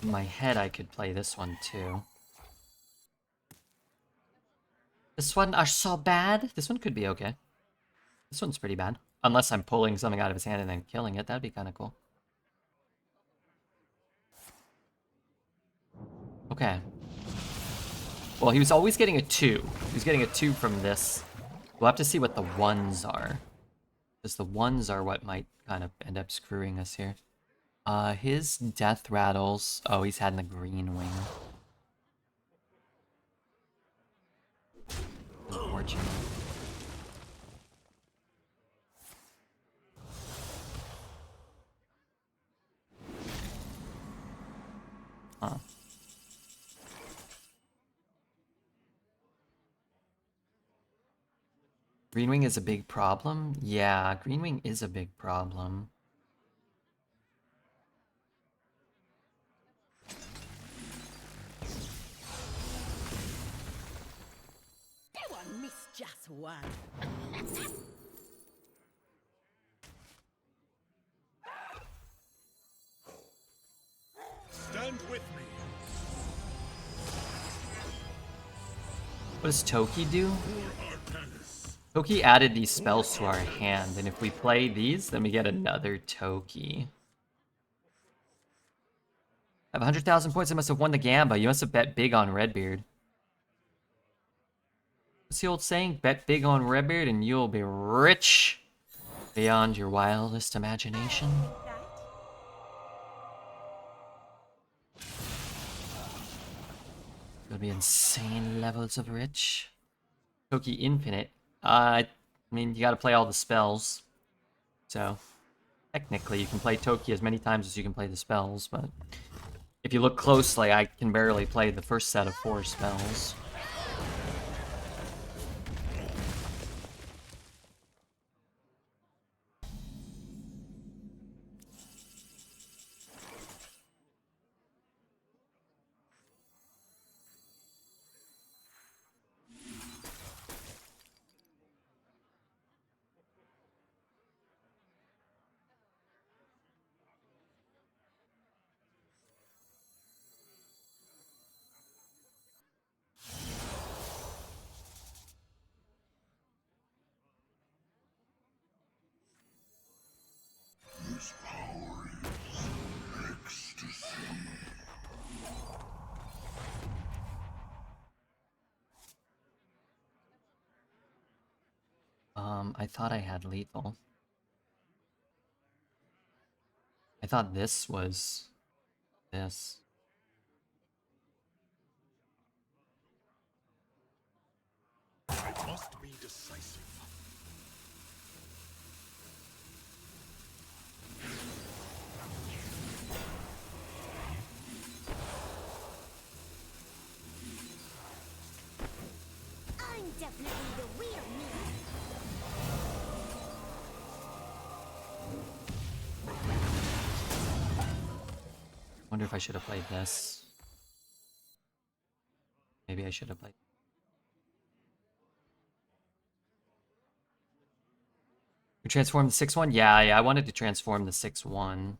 In my head, I could play this one too. This one are so bad. This one could be okay. This one's pretty bad. Unless I'm pulling something out of his hand and then killing it. That'd be kind of cool. Okay. Well, he was always getting a 2. He was getting a 2 from this. We'll have to see what the 1s are. Because the 1s are what might kind of end up screwing us here. His death rattles. Oh, he's had in the green wing. Unfortunate. Huh. Green wing is a big problem? Yeah, green wing is a big problem. Go on, miss just one. Stand with me. What does Toki do? For Artanis. Toki added these spells to our hand, and if we play these, then we get another Toki. I have 100,000 points. I must have won the Gamba. You must have bet big on Redbeard. What's the old saying? Bet big on Redbeard and you'll be rich beyond your wildest imagination. It'll be insane levels of rich. Toki Infinite. I mean, you gotta play all the spells. So, technically, you can play Toki as many times as you can play the spells, but if you look closely, I can barely play the first set of 4 spells. This power is ecstasy. I thought I had lethal. I thought this was this. I must be decisive. I'm definitely the real me. Wonder if I should have played this. Maybe I should have played. We transformed the 6-1? Yeah, I wanted to transform the 6-1.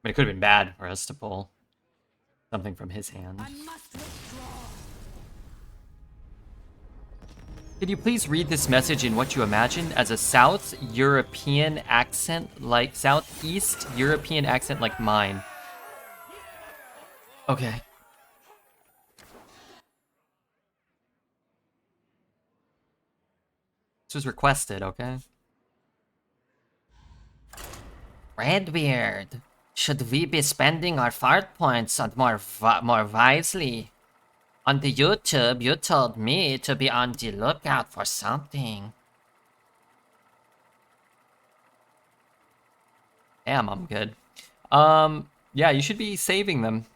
But it could have been bad for us to pull something from his hand. I must withdraw. Could you please read this message in what you imagine as a South European accent, like Southeast European accent like mine? Okay. This was requested, okay? Redbeard, should we be spending our fart points on more wisely? On the YouTube, you told me to be on the lookout for something. Damn, I'm good. Yeah, you should be saving them.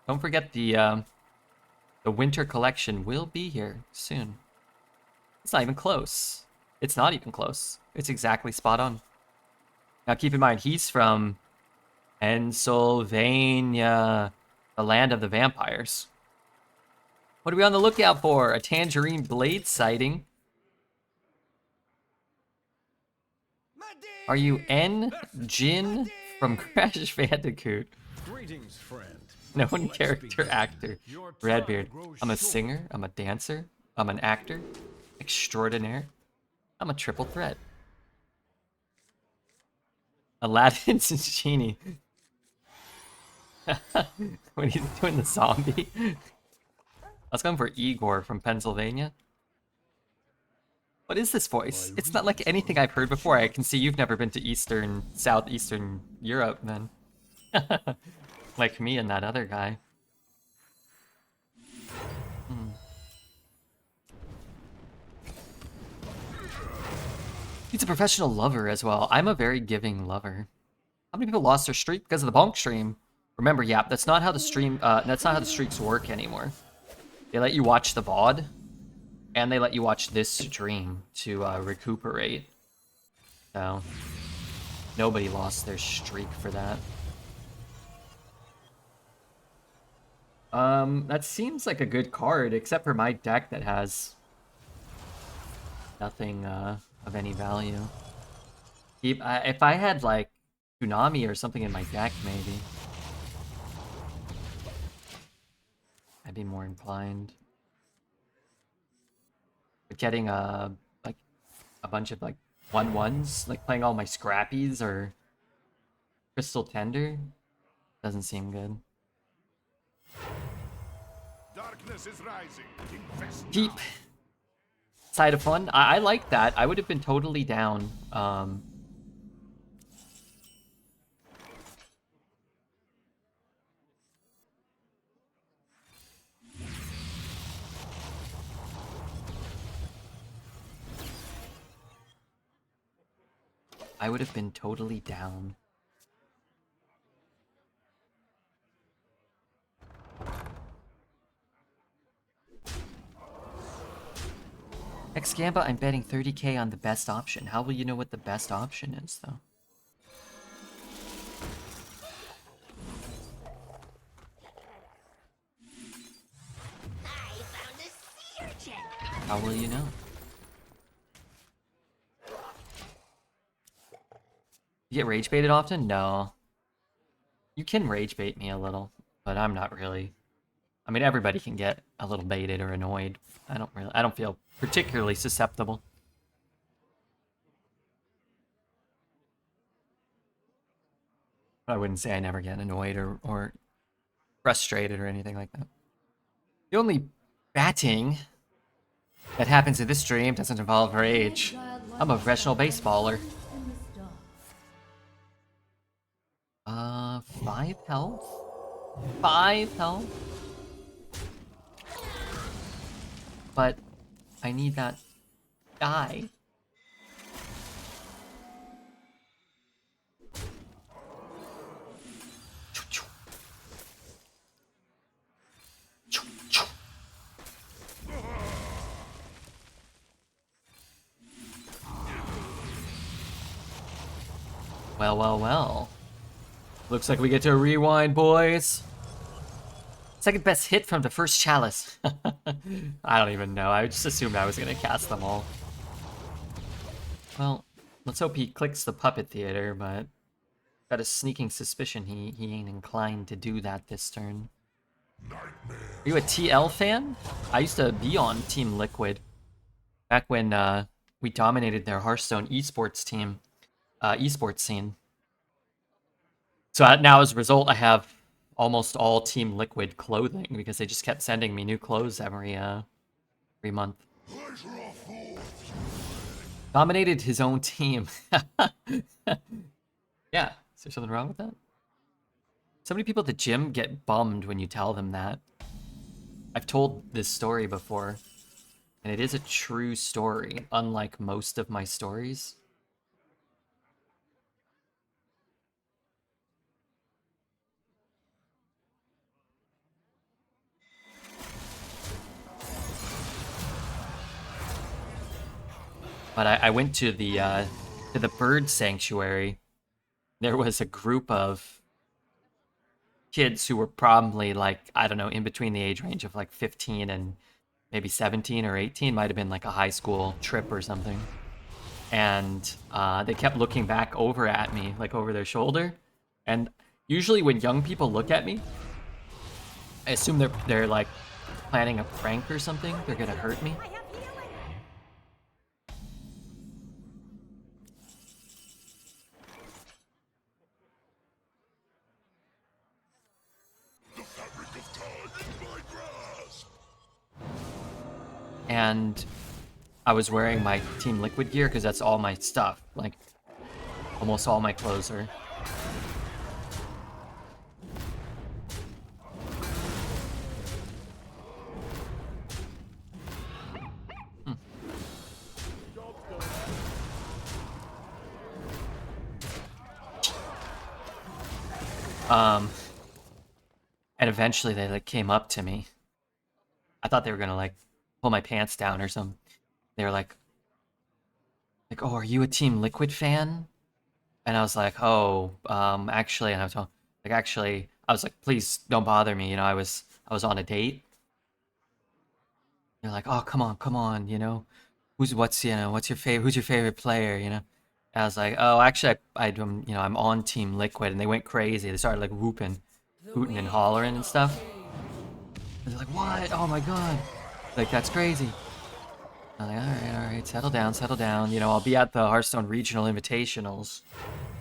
Don't forget the winter collection will be here soon. It's not even close. It's not even close. It's exactly spot on. Now keep in mind, he's from Pennsylvania, the land of the vampires. What are we on the lookout for? A tangerine blade sighting. Are you N. Jin from Crash Bandicoot? Greetings, friend. Known character actor. Redbeard. I'm a singer. I'm a dancer. I'm an actor. Extraordinaire. I'm a triple threat. Aladdin's genie. When he's doing the zombie. I was going for Igor from Pennsylvania. What is this voice? It's not like anything I've heard before. I can see you've never been to Southeastern Europe, then. Like me and that other guy. He's a professional lover as well. I'm a very giving lover. How many people lost their streak because of the bonk stream? Remember, yeah, that's not how the streaks work anymore. They let you watch the VOD, and they let you watch this stream to recuperate. So, nobody lost their streak for that. That seems like a good card, except for my deck that has nothing of any value. If I had like Tsunami or something in my deck, maybe I'd be more inclined. But getting like a bunch of like 1/1s, like playing all my Scrappies or Crystal Tender, doesn't seem good. Darkness is rising. Invest Keep now. side of fun. I like that. I would have been totally down. I would have been totally down. Next Gamba, I'm betting 30k on the best option. How will you know what the best option is, though? I found a sea urchin. How will you know? You get rage baited often? No. You can rage bait me a little, but I'm not really. I mean, everybody can get a little baited or annoyed. I don't feel particularly susceptible. I wouldn't say I never get annoyed or frustrated or anything like that. The only batting that happens in this stream doesn't involve rage. I'm a professional baseballer. 5 health? 5 health? But I need that die. Well, well, well. Looks like we get to rewind, boys. Second best hit from the first chalice. I don't even know. I just assumed I was gonna cast them all. Well, let's hope he clicks the puppet theater, but got a sneaking suspicion he ain't inclined to do that this turn. Are you a TL fan? I used to be on Team Liquid back when we dominated their Hearthstone esports team, esports scene. So now as a result, I have almost all Team Liquid clothing because they just kept sending me new clothes every month. Dominated his own team. Yeah. there something wrong with that? So many people at the gym get bummed when you tell them that. I've told this story before, and it is a true story, unlike most of my stories. But I went to the bird sanctuary. There was a group of kids who were probably like, I don't know, in between the age range of like 15 and maybe 17 or 18. Might have been like a high school trip or something. And they kept looking back over at me, like over their shoulder. And usually when young people look at me, I assume they're like planning a prank or something. They're gonna hurt me. The fabric of time in my grasp. And I was wearing my Team Liquid gear because that's all my stuff. Like, almost all my clothes are. And eventually they like came up to me. I thought they were gonna like pull my pants down or something. They were like, oh, are you a Team Liquid fan? And I was like, oh, actually, and I was like, actually, I was like, please don't bother me. You know, I was on a date. They're like, oh, come on, you know, what's your favorite, who's your favorite player, you know? And I was like, oh, actually, you know, I'm on Team Liquid, and they went crazy. They started like whooping, hooting and hollering and stuff. And they're like, what? Oh my god, like that's crazy. I'm like, all right, settle down. You know, I'll be at the Hearthstone Regional Invitationals.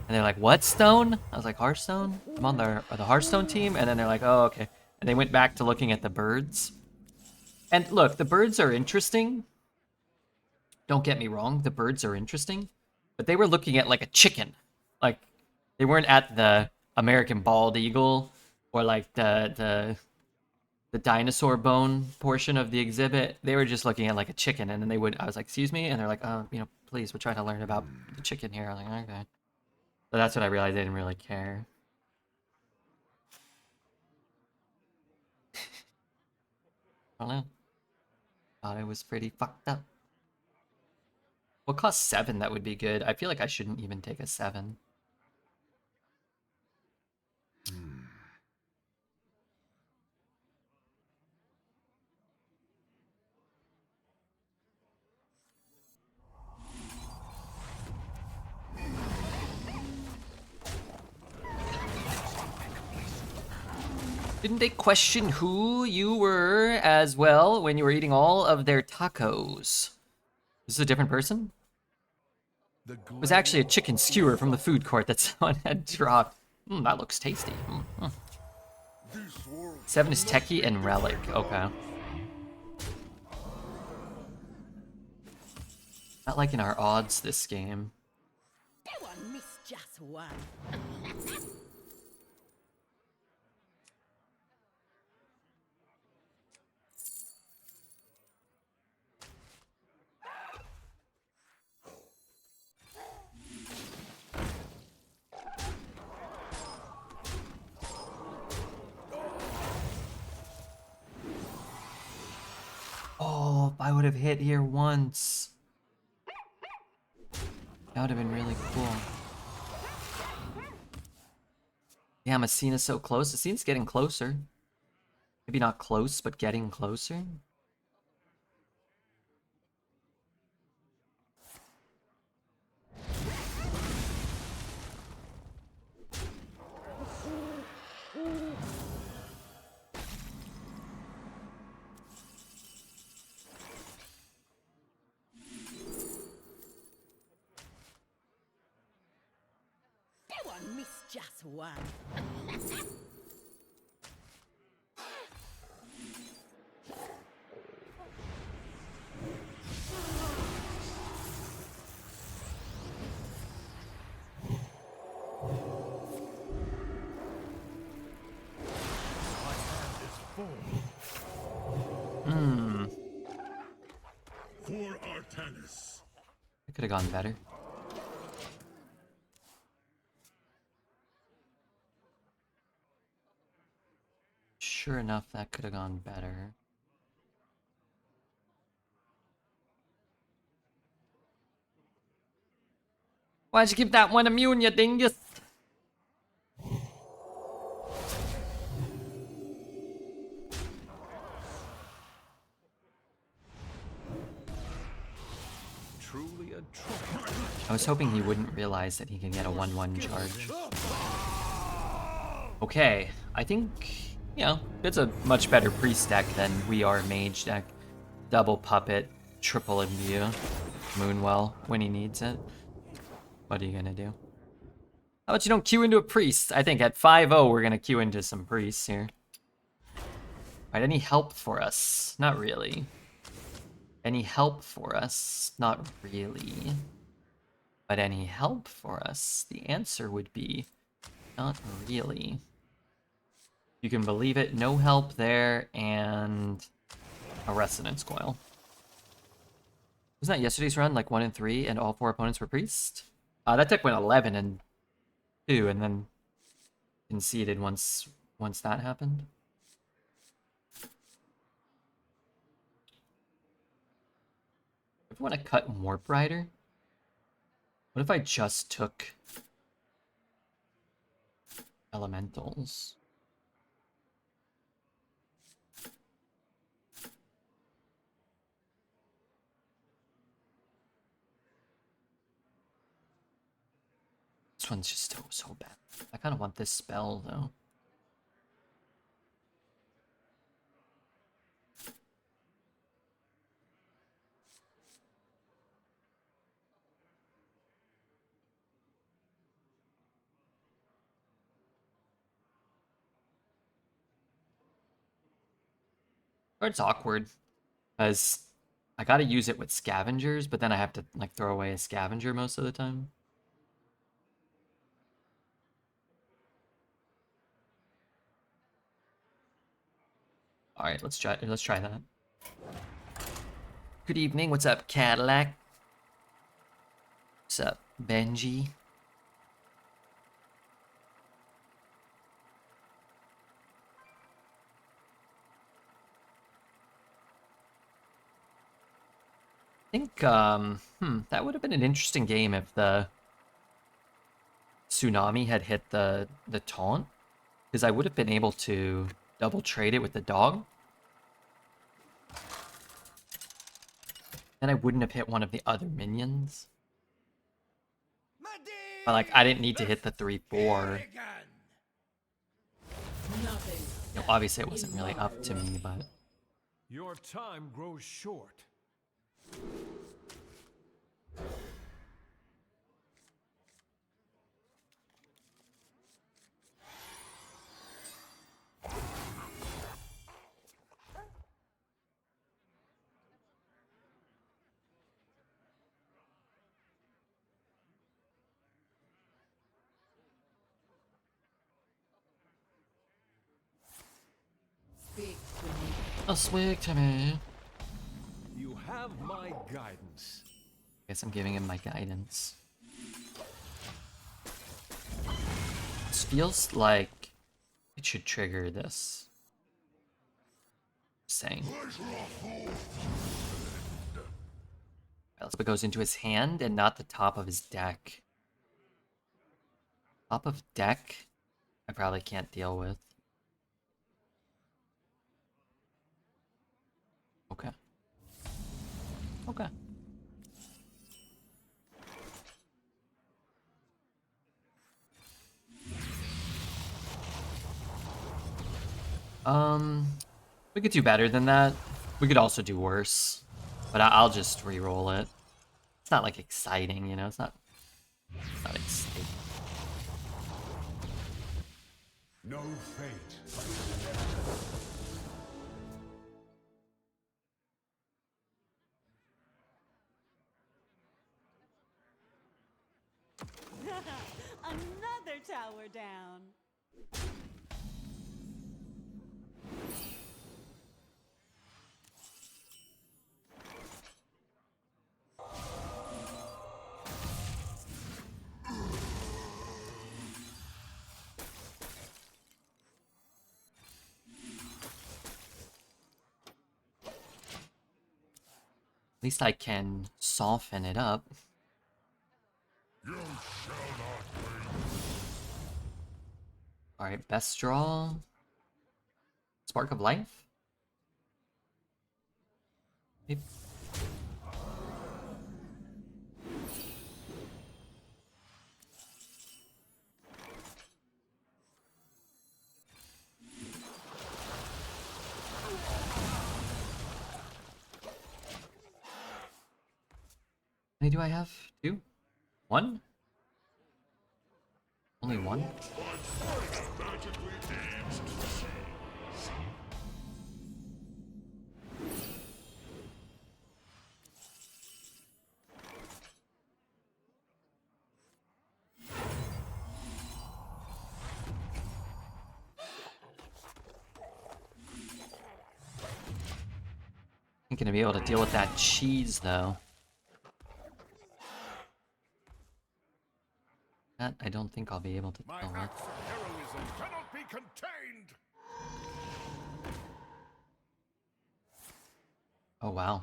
And they're like, what Stone? I was like, Hearthstone? I'm on the Hearthstone team? And then they're like, oh, okay. And they went back to looking at the birds. And look, the birds are interesting. Don't get me wrong, the birds are interesting. But they were looking at like a chicken. Like, they weren't at the American bald eagle or like the dinosaur bone portion of the exhibit. They were just looking at like a chicken. And then I was like, excuse me? And they're like, you know, please, we're trying to learn about the chicken here. I was like, okay. So that's when I realized they didn't really care. I don't know. Thought it was pretty fucked up. What cost 7 that would be good? I feel like I shouldn't even take a 7. Didn't they question who you were as well when you were eating all of their tacos? This is a different person? It was actually a chicken skewer from the food court that someone had dropped. That looks tasty. 7 is Techie and Relic. Okay. Not liking our odds this game. That one missed just one. Oh, if I would have hit here once. That would have been really cool. Damn, Asina's so close. Asina's getting closer. Maybe not close, but getting closer. That one missed just one. could have gone better. Sure enough, that could have gone better. Why'd you give that one immune, you dingus? Truly a treasure. I was hoping he wouldn't realize that he can get a 1/1 charge. Okay, I think, you know, it's a much better priest deck than we are mage deck. Double puppet, triple imbue, Moonwell when he needs it. What are you gonna do? How about you don't queue into a priest? I think at 5-0 we're gonna queue into some priests here. Alright, any help for us? Not really. Any help for us? Not really. But any help for us? The answer would be not really. You can believe it, no help there, and a Resonance Coil. Wasn't that yesterday's run, like 1 and 3, and all 4 opponents were priest? That deck went 11 and 2, and then conceded once that happened. If I want to cut more brighter, what if I just took elementals? This one's just so bad. I kind of want this spell though. Or it's awkward, because I gotta use it with scavengers, but then I have to like throw away a scavenger most of the time. All right, let's try that. Good evening. What's up, Cadillac? What's up, Benji? I think that would have been an interesting game if the tsunami had hit the taunt, because I would have been able to double trade it with the dog. Then I wouldn't have hit one of the other minions. But like, I didn't need to hit the 3/4. You know, obviously it wasn't really up to me, but Your time grows short. oh, swig to me. You have my guidance. Guess I'm giving him my guidance. This feels like it should trigger this. Just saying. Else it goes into his hand and not the top of his deck. Top of deck, I probably can't deal with. Okay. Okay. We could do better than that. We could also do worse. But I'll just re-roll it. It's not like exciting, you know, it's not exciting. No fate. Another tower down. least I can soften it up. You shall not win. Alright, best draw. Spark of Life? Maybe. How many do I have? 2? 1? Only 1? Magically aged seas. I'm gonna be able to deal with that cheese though. That I don't think I'll be able to My deal with. acts of heroism cannot be contained. Oh wow.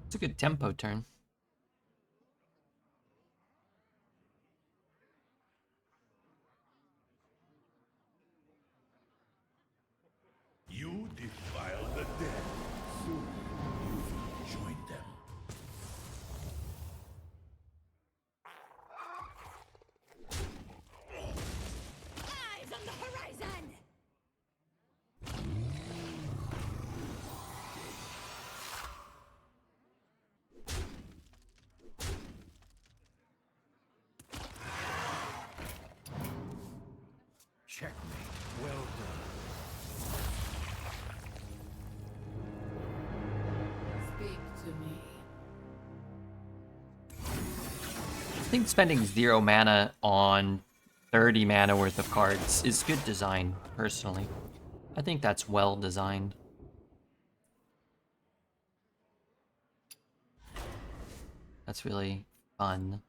It's a good tempo turn. You defile the dead. Soon you will join them. Eyes on the horizon! Checkmate. Well done. Speak to me. I think spending 0 mana on 30 mana worth of cards is good design, personally. I think that's well designed. That's really fun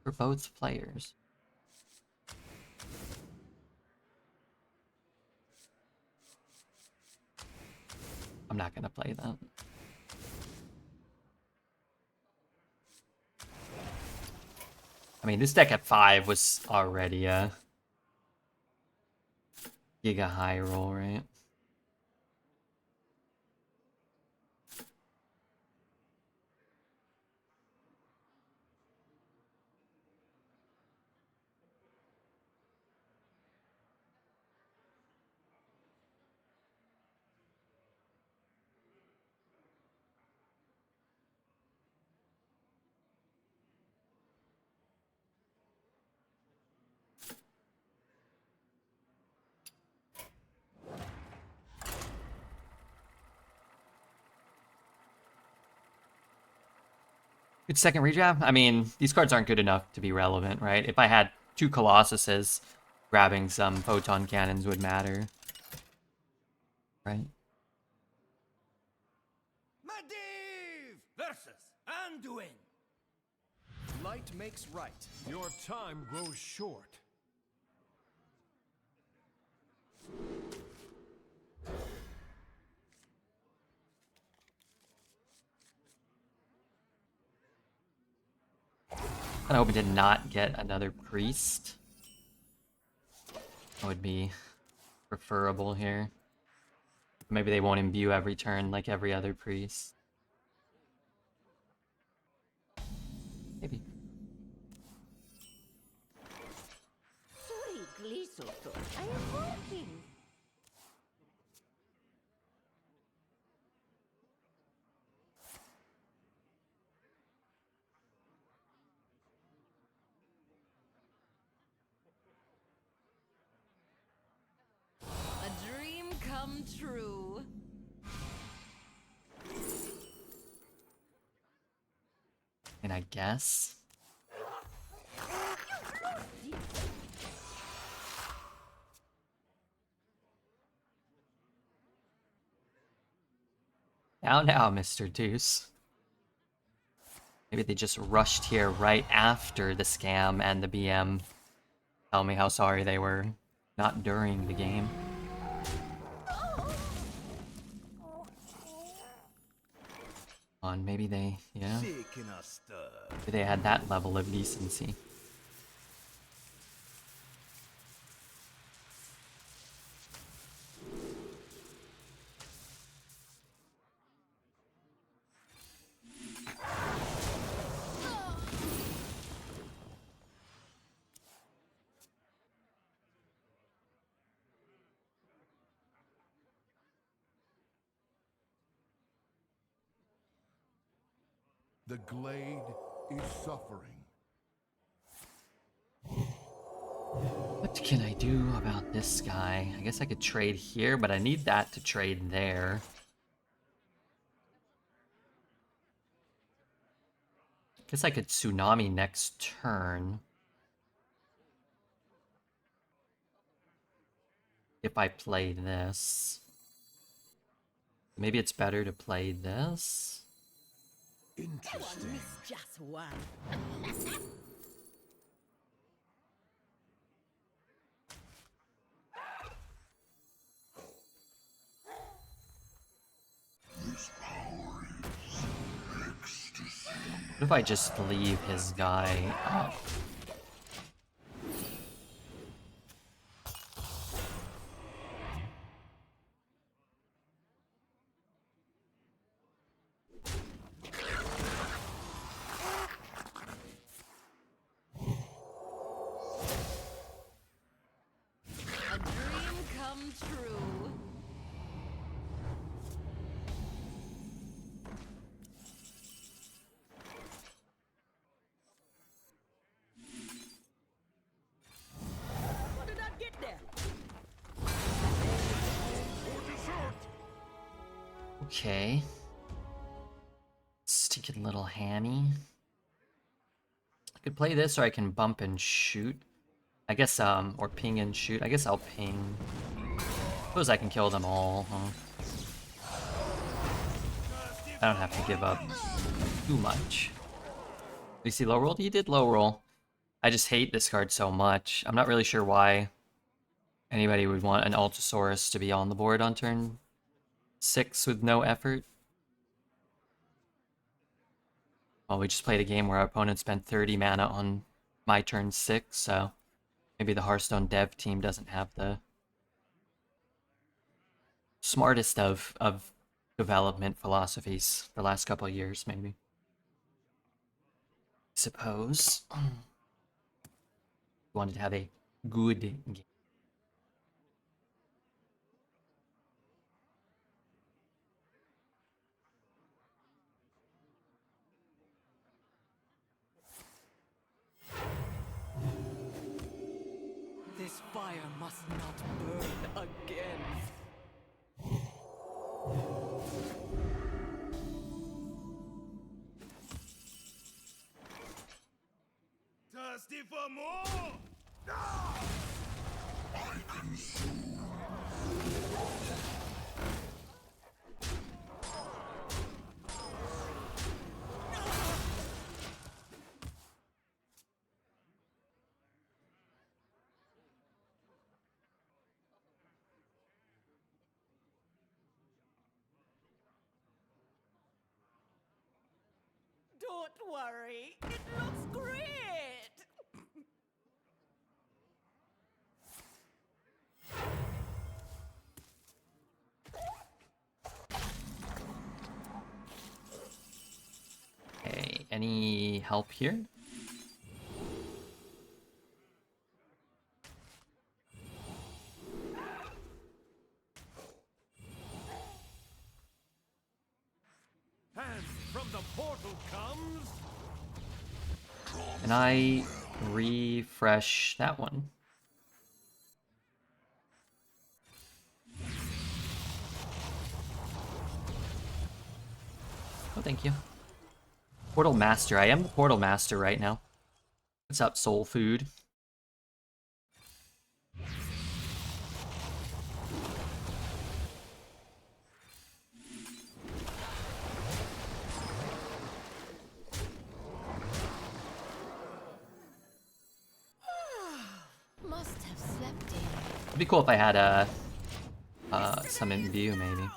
for both players. I'm not gonna play that. I mean, this deck at 5 was already a giga high roll, right? Good second redraft. I mean, these cards aren't good enough to be relevant, right? If I had 2 Colossuses, grabbing some photon cannons would matter. Right? Medivh versus Anduin. Light makes right. Your time grows short. I hope we did not get another priest. That would be preferable here. Maybe they won't imbue every turn like every other priest. Maybe. Soy glisoto. I am walking. A dream come true. And I guess Now, Mr. Deuce. Maybe they just rushed here right after the scam and the BM. Tell me how sorry they were. Not during the game. Maybe they, yeah. Shaking a stir. Maybe they had that level of decency. The glade is suffering. What can I do about this guy? I guess I could trade here, but I need that to trade there. Guess I could tsunami next turn. If I play this. Maybe it's better to play this. Interesting. Just one. What if I just leave his guy up? A dream come true. How did I get there? Okay. Stinking little hammy. I could play this, or I can bump and shoot. I guess, or ping and shoot. I guess I'll ping. Suppose I can kill them all, huh? I don't have to give up too much. Did you see low roll? He did low roll. I just hate this card so much. I'm not really sure why anybody would want an Altosaurus to be on the board on turn 6 with no effort. Well, we just played a game where our opponent spent 30 mana on my turn 6, so maybe the Hearthstone dev team doesn't have the smartest of development philosophies the last couple of years, maybe. Suppose. Wanted to have a good game. This fire must not burn again. Thirsty for more? Don't worry, it looks great. Okay, any help here? And from the portal comes... Can I refresh that one? Oh, thank you. Portal Master. I am the Portal Master right now. What's up, Soul Food? It'd be cool if I had some in view, maybe.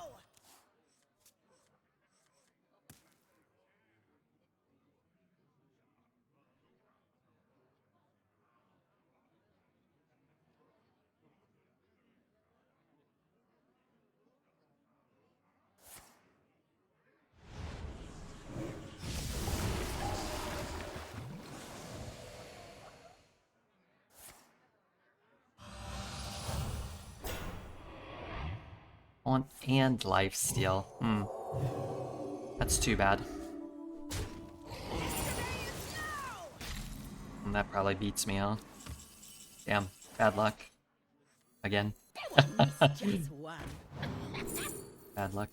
And lifesteal. That's too bad. And that probably beats me, huh? Damn, bad luck. Again. Just one. Bad luck.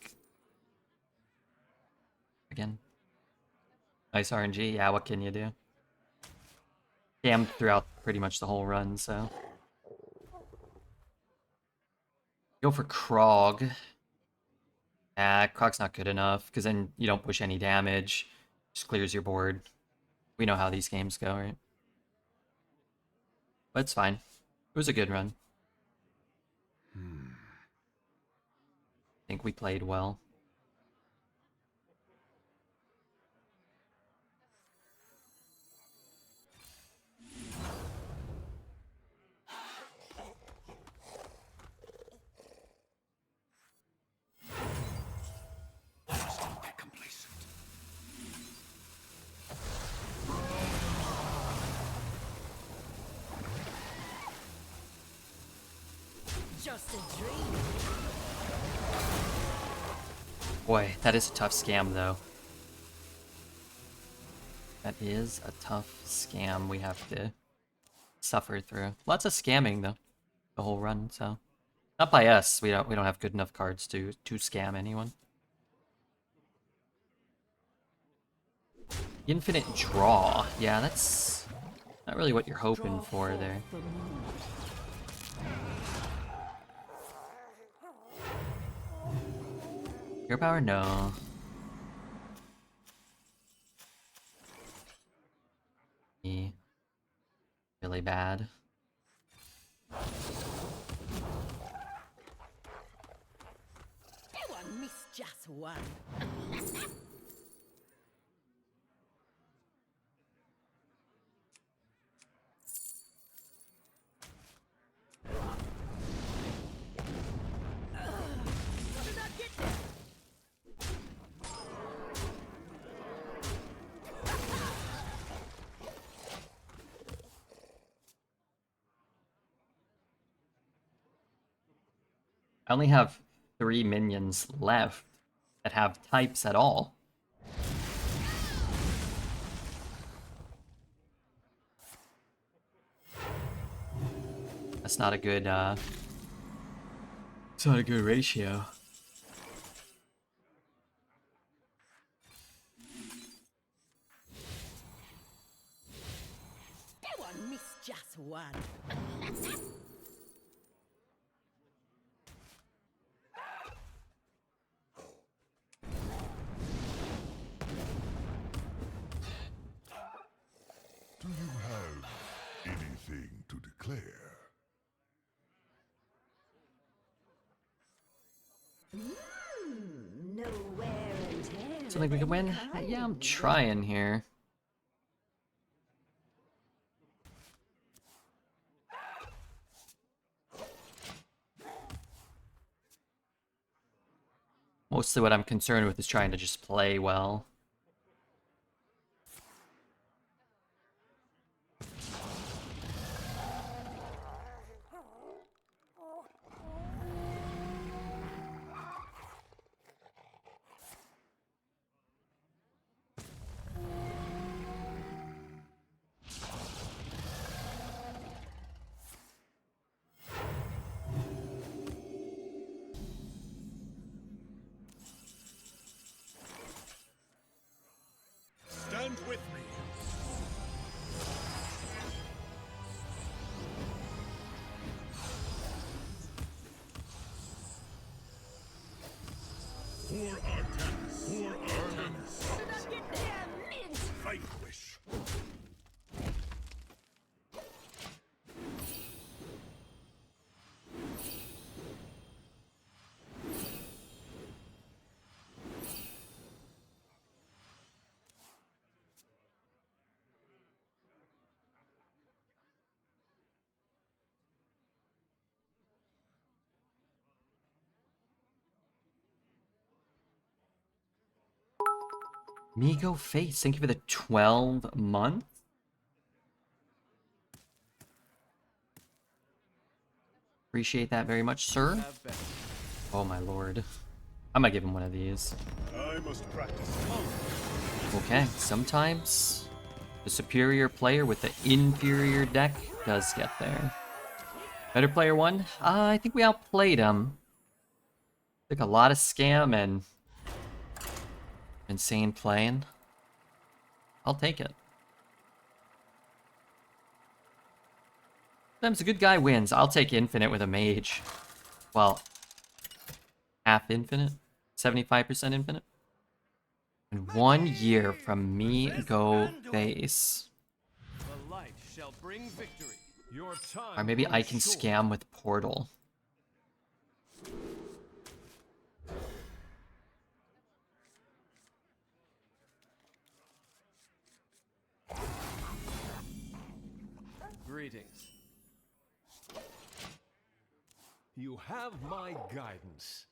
Again. Nice RNG, yeah, what can you do? Damn throughout pretty much the whole run, so. Go for Krog. Ah, Krog's not good enough, because then you don't push any damage. Just clears your board. We know how these games go, right? But it's fine. It was a good run. I think we played well. Just a dream. Boy, that is a tough scam, though. That is a tough scam we have to suffer through. Lots of scamming, though, the whole run, so. Not by us, we don't have good enough cards to scam anyone. Infinite draw. Yeah, that's not really what you're hoping for there. Your power? No. Really bad. Everyone miss just one. I only have 3 minions left that have types at all. That's not a good, it's not a good ratio. Everyone miss just one. Do you have anything to declare? No wear and tear. Something we of can win? any Yeah, I'm kind. trying here. Mostly what I'm concerned with is trying to just play well. Stand with me. For Artemis. For Artemis. Vanquish. Migo Face, thank you for the 12 month. Appreciate that very much, sir. Oh my lord. I might give him one of these. I must practice. Okay, sometimes the superior player with the inferior deck does get there. Better player won? I think we outplayed him. Took a lot of scam and insane playing. I'll take it. Sometimes a good guy wins. I'll take infinite with a mage. Well, half infinite, 75% infinite. And 1 year from me go base. The light shall bring victory. Your time Or maybe I grows can short. scam with portal. Greetings. You have my guidance.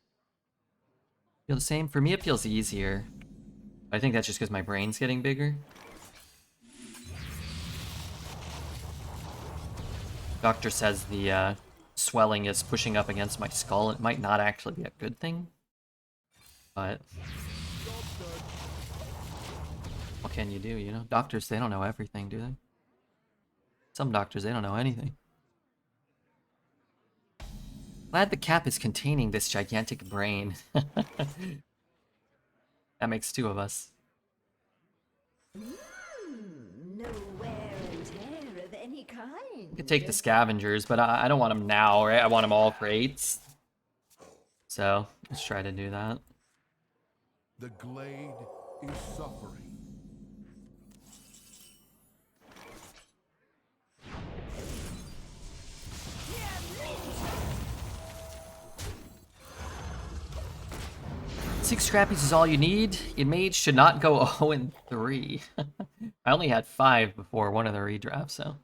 Feel the same? For me, it feels easier. I think that's just because my brain's getting bigger. Doctor says the swelling is pushing up against my skull. It might not actually be a good thing, but what can you do, you know? Doctors, they don't know everything, do they? Some doctors, they don't know anything. Glad the cap is containing this gigantic brain. That makes 2 of us. No wear and tear of any kind. I could take the scavengers, but I don't want them now, right? I want them all for 8s. So, let's try to do that. The glade is suffering. SIX Scrappies is all you need. Your mage should not go 0-3. I only had 5 before one of the redrafts, so...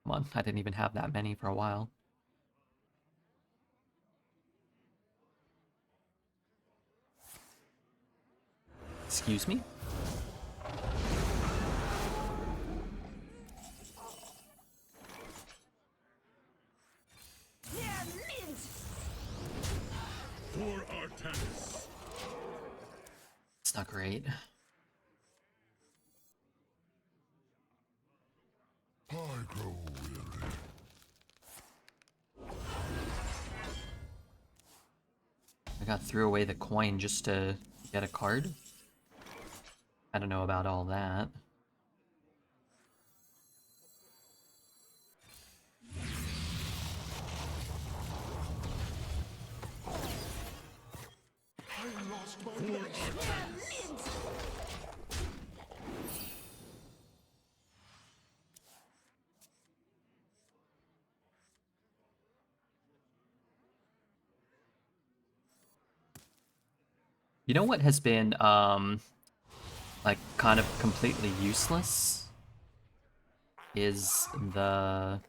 Come on, I didn't even have that many for a while. Excuse me? For Artanis. It's not great. I grow weary. I threw away the coin just to get a card. I don't know about all that. I lost my voice. You know what has been, like, kind of completely useless? Is the...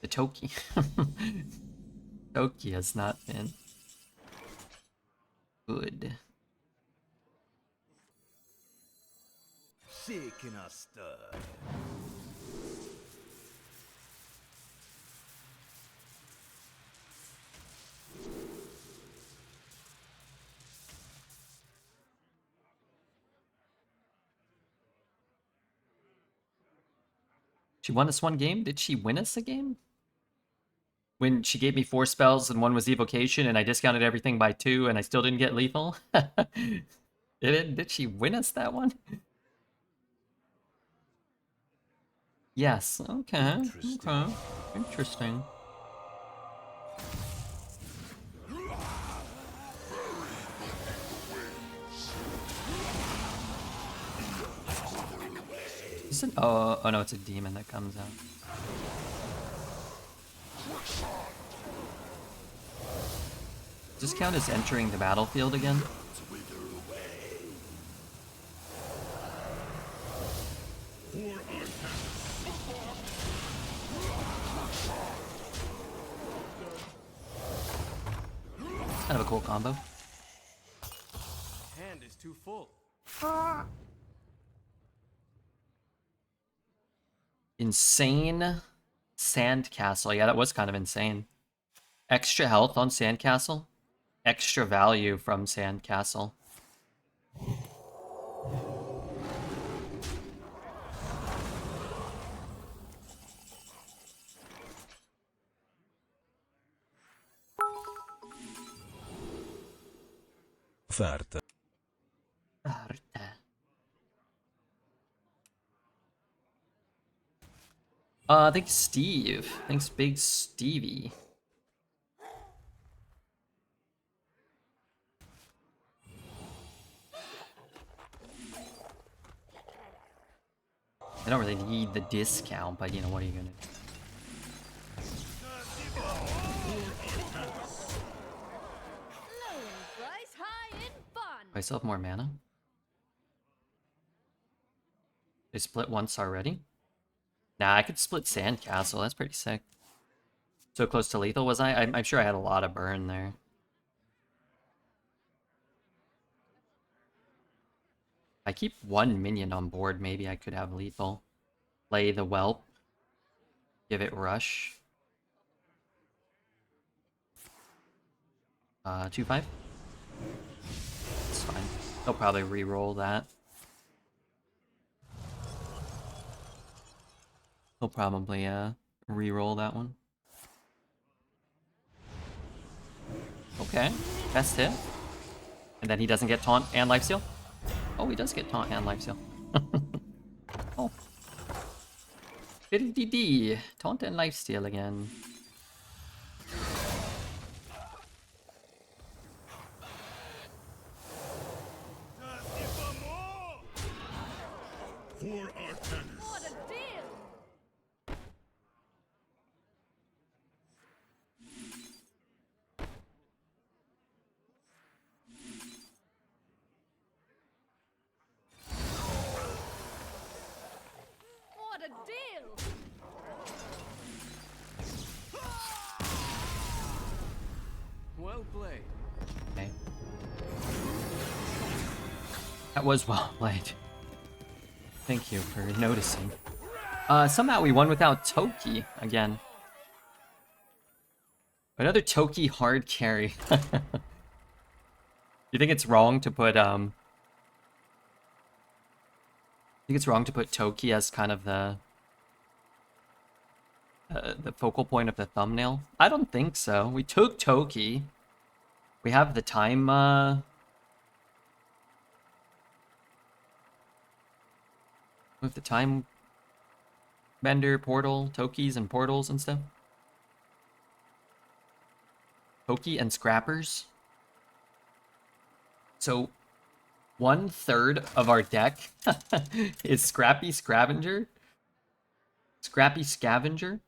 The Toki. Toki has not been good. Shaking a stud. She won us 1 game? Did she win us a game? When she gave me 4 spells and 1 was evocation and I discounted everything by 2 and I still didn't get lethal? Did she win us that one? Yes, okay. Interesting. Okay. Interesting. Is it, oh no, it's a demon that comes out. Does this count as entering the battlefield again? Kind of a cool combo. Hand is too full. Insane Sandcastle. Yeah, that was kind of insane. Extra health on Sandcastle. Extra value from Sandcastle. Fart. Thanks Steve. Thanks Big Stevie. I don't really need the discount, but you know, what are you gonna do? Price high in fun. I still have more mana. They split once already? Nah, I could split Sandcastle. That's pretty sick. So close to lethal, was I? I'm sure I had a lot of burn there. If I keep one minion on board, maybe I could have lethal. Play the whelp. Give it rush. 2-5. It's fine. They'll probably re-roll that. He'll probably re-roll that one. Okay, best hit. And then he doesn't get taunt and lifesteal? Oh, he does get taunt and lifesteal. Oh. Fiddle-dee-dee. Taunt and lifesteal again. For our tennis. What a deal! What a deal! Well played. Okay. That was well played. Thank you for noticing. Somehow we won without Toki again. Another Toki hard carry. You think it's wrong to put think it's wrong to put Toki as kind of the focal point of the thumbnail? I don't think so. We took Toki. We have the time with the time bender portal, Tokis and portals and stuff. Toki and scrappers. So 1/3 of our deck is Scrappy Scavenger, Scrappy Scavenger,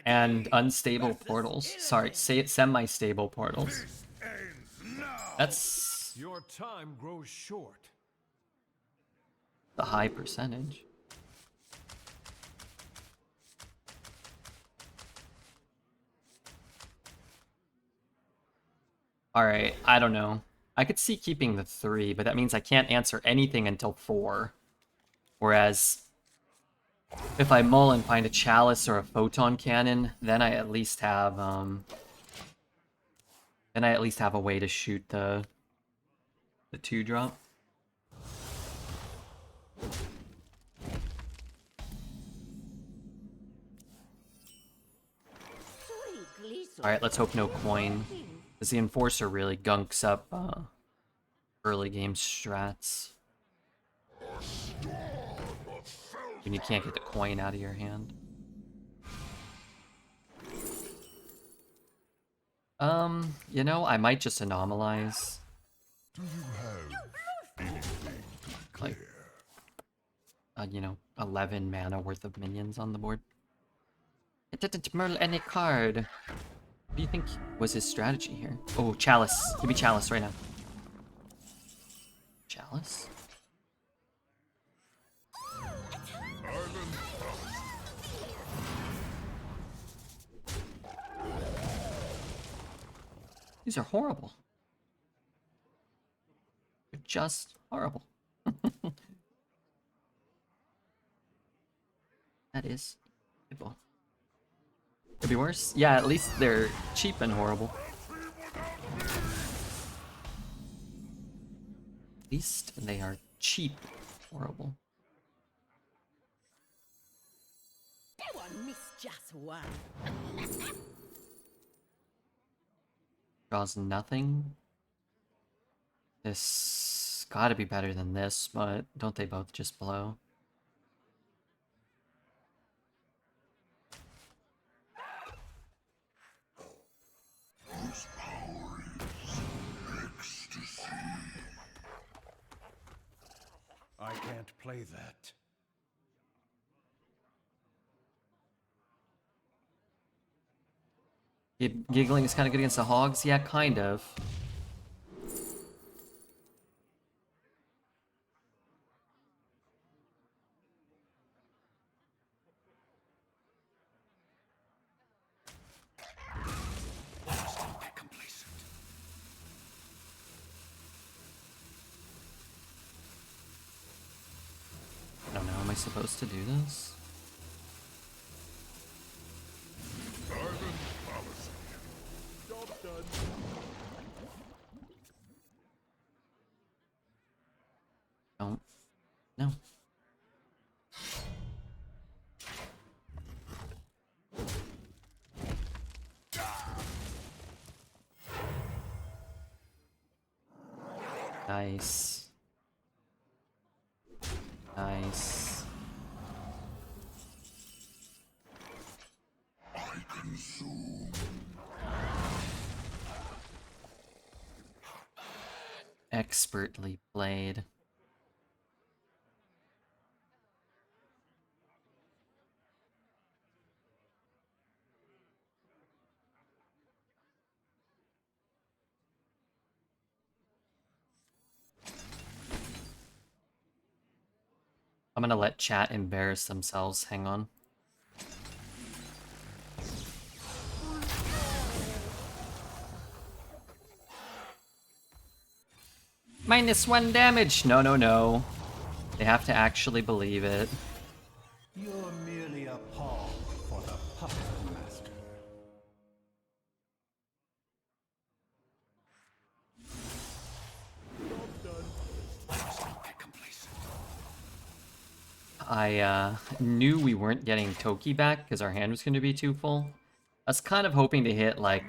and unstable portals. Sorry, semi-stable portals. That's Your time grows short. the high percentage. Alright, I don't know. I could see keeping the 3, but that means I can't answer anything until 4. Whereas, if I mull and find a chalice or a photon cannon, then I at least have a way to shoot the 2-drop. Alright, let's hope no coin. Because the Enforcer really gunks up early game strats. When you can't get the coin out of your hand. You know, I might just anomalize. Do you have anything to Like, you know, 11 mana worth of minions on the board. It didn't mill any card. What do you think was his strategy here? Oh, Chalice. Give me Chalice right now. Chalice? These are horrible. just horrible. That is horrible. Could be worse. Yeah, at least they're cheap and horrible. At least they are cheap, horrible. Go on, miss just one. Draws nothing. This gotta be better than this, but don't they both just blow? I can't play that. Giggling is kind of good against the hogs? Yeah, kind of. I don't know, am I supposed to do this? Don't. No. Nice. Nice. Expertly played. I'm gonna let chat embarrass themselves. Hang on. -1 damage! No, no, no. They have to actually believe it. You're merely a pawn for the puppet master. I knew we weren't getting Toki back because our hand was going to be too full. I was kind of hoping to hit like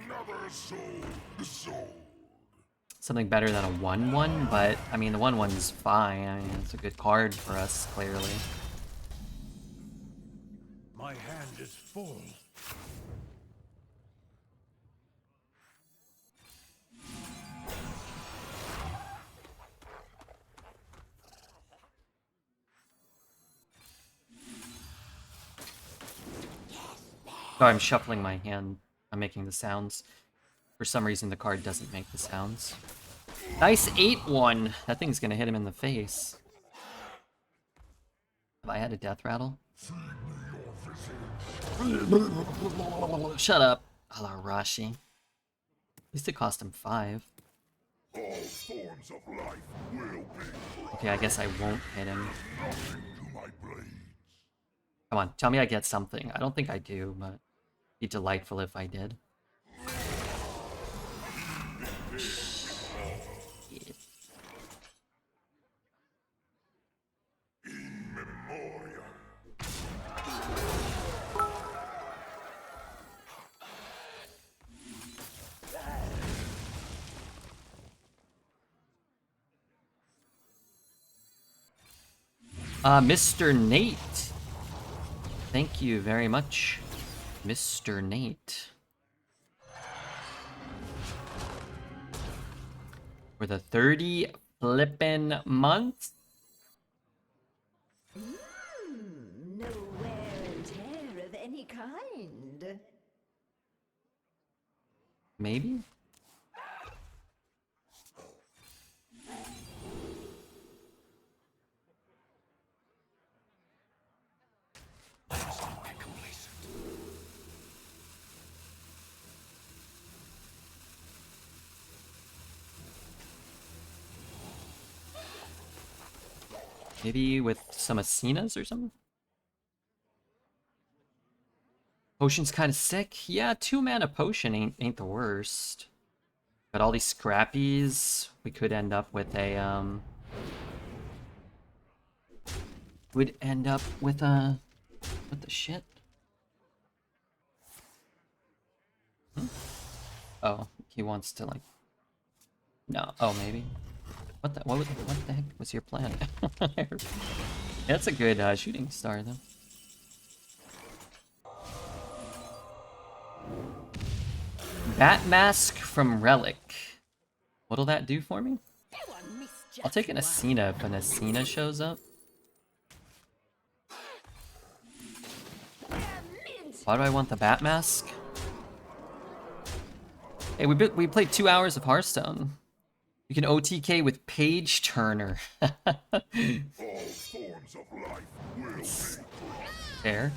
something better than a 1/1, but I mean the 1/1's fine. I mean it's a good card for us, clearly. My hand is full. Oh, I'm shuffling my hand. I'm making the sounds. For some reason, the card doesn't make the sounds. Nice 8/1. That thing's gonna hit him in the face. Have I had a death rattle? Shut up, Alarashi. At least it cost him 5. All forms of life will be Okay, I guess I won't hit him. to my blades. Come on, tell me I get something. I don't think I do, but it'd be delightful if I did. Shit. In memoriam. Mr. Nate. Thank you very much, Mr. Nate. For the 30 flippin' months? No wear and tear of any kind. Maybe? Maybe with some Asenas or something? Potion's kind of sick. Yeah, 2-mana potion ain't the worst. Got all these scrappies. We could end up with a would end up with a what the shit? Oh, he wants to like no. Oh, maybe. What the heck was your plan? That's a good shooting star though. Bat Mask from Relic. What'll that do for me? I'll take an Asena if an Asena shows up. Why do I want the Bat Mask? Hey, we played 2 hours of Hearthstone. You can OTK with Page Turner. All forms of life will be Fair.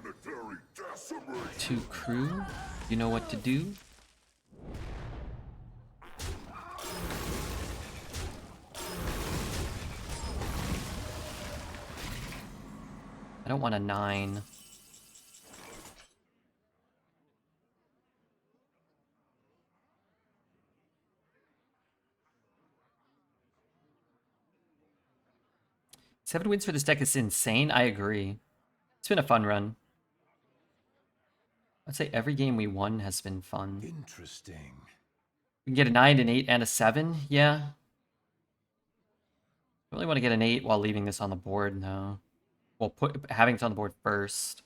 planetary decimation. 2 crew. You know what to do. I don't want a 9. Seven wins for this deck is insane. I agree. It's been a fun run. I'd say every game we won has been fun. Interesting. We can get a 9, an 8, and a 7. Yeah. I really want to get an 8 while leaving this on the board, though. Well, having it on the board first.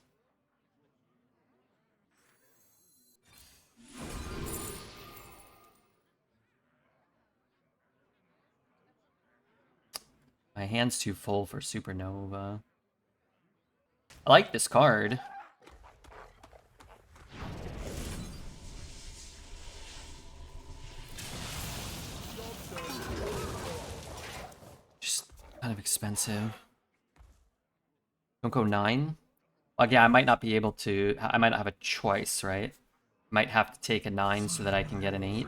My hand's too full for Supernova. I like this card. Just kind of expensive. Don't go 9? Well, yeah, I might not be able to... I might not have a choice, right? Might have to take a 9 so that I can get an 8.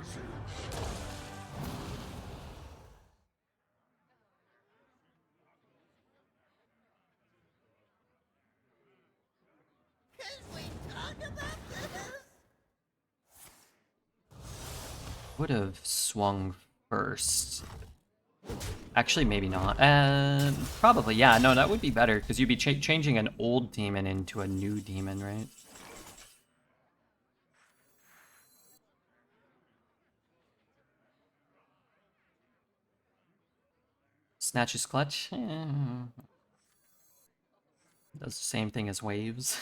Would have swung first. Actually, maybe not. Probably, yeah. No, that would be better, because you'd be changing an old demon into a new demon, right? Snatch is clutch. Does the same thing as waves.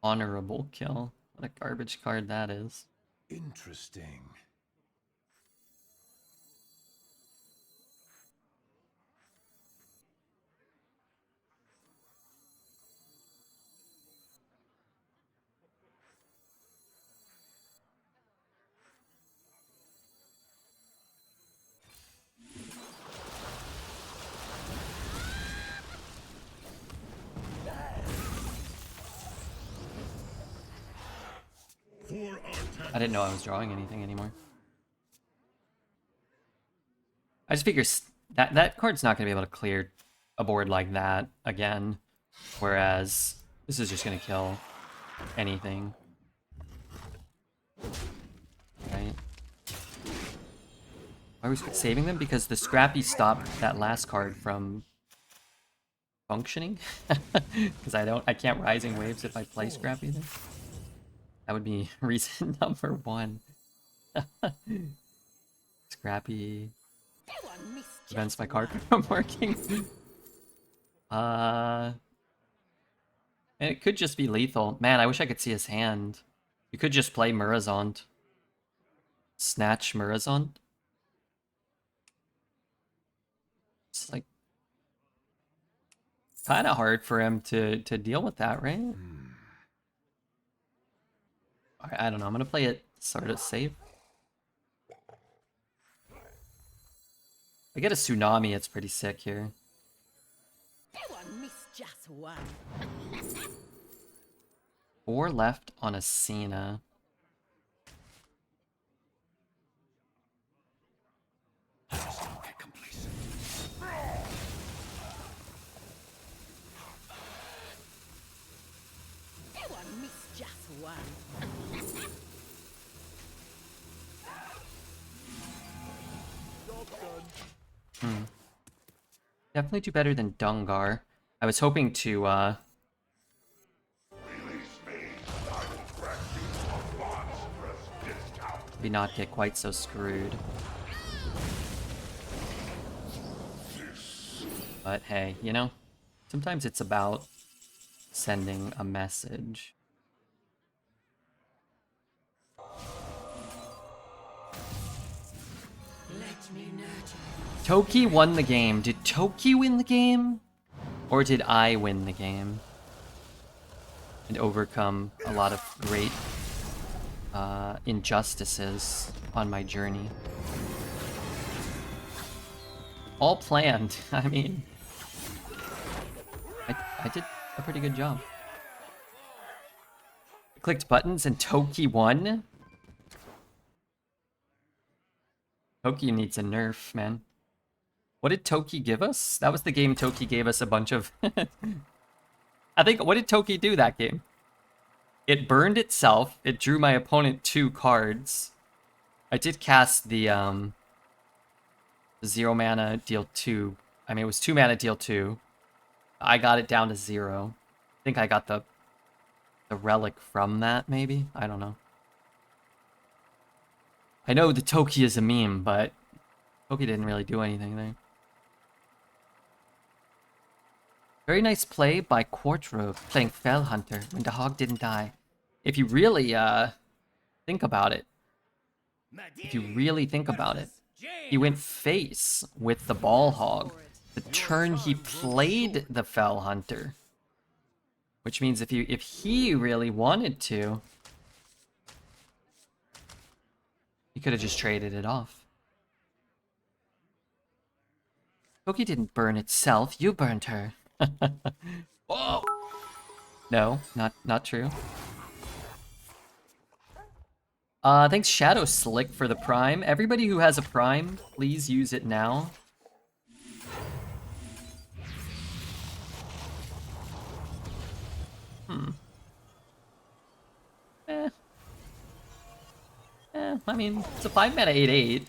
Honorable kill. What a garbage card that is. Interesting. I didn't know I was drawing anything anymore. I just figure that card's not going to be able to clear a board like that again. Whereas this is just going to kill anything. Right? Why are we saving them? Because the Scrappy stopped that last card from functioning. Because I can't Rising Waves if I play Scrappy then. That would be reason number 1. Scrappy prevents my card from working. And it could just be lethal. Man, I wish I could see his hand. You could just play Murazond. Snatch Murazond. It's like kind of hard for him to deal with that, right? I don't know. I'm gonna play it sort of safe. I get a Tsunami. It's pretty sick here. 4 left on Asena. Don't get complacent. That one missed just one. Definitely do better than Dungar. I was hoping to, maybe not get quite so screwed. But hey, you know, sometimes it's about sending a message. Toki won the game. Did Toki win the game? Or did I win the game? And overcome a lot of great injustices on my journey. All planned. I mean, I did a pretty good job. I clicked buttons and Toki won? Toki needs a nerf, man. What did Toki give us? That was the game Toki gave us a bunch of... I think, what did Toki do that game? It burned itself. It drew my opponent 2 cards. I did cast the 0 mana, deal 2. I mean, it was 2 mana, deal 2. I got it down to 0. I think I got the relic from that, maybe? I don't know. I know the Toki is a meme, but Toki didn't really do anything there. Very nice play by Quartrobe playing Fell Hunter when the hog didn't die. If you really think about it, he went face with the Ball Hog the turn he played the Fell Hunter. Which means if he really wanted to, he could have just traded it off. Toki didn't burn itself, you burned her. Whoa! No, not true. Thanks Shadow Slick for the Prime. Everybody who has a Prime, please use it now. I mean, it's a 5 mana 8/8.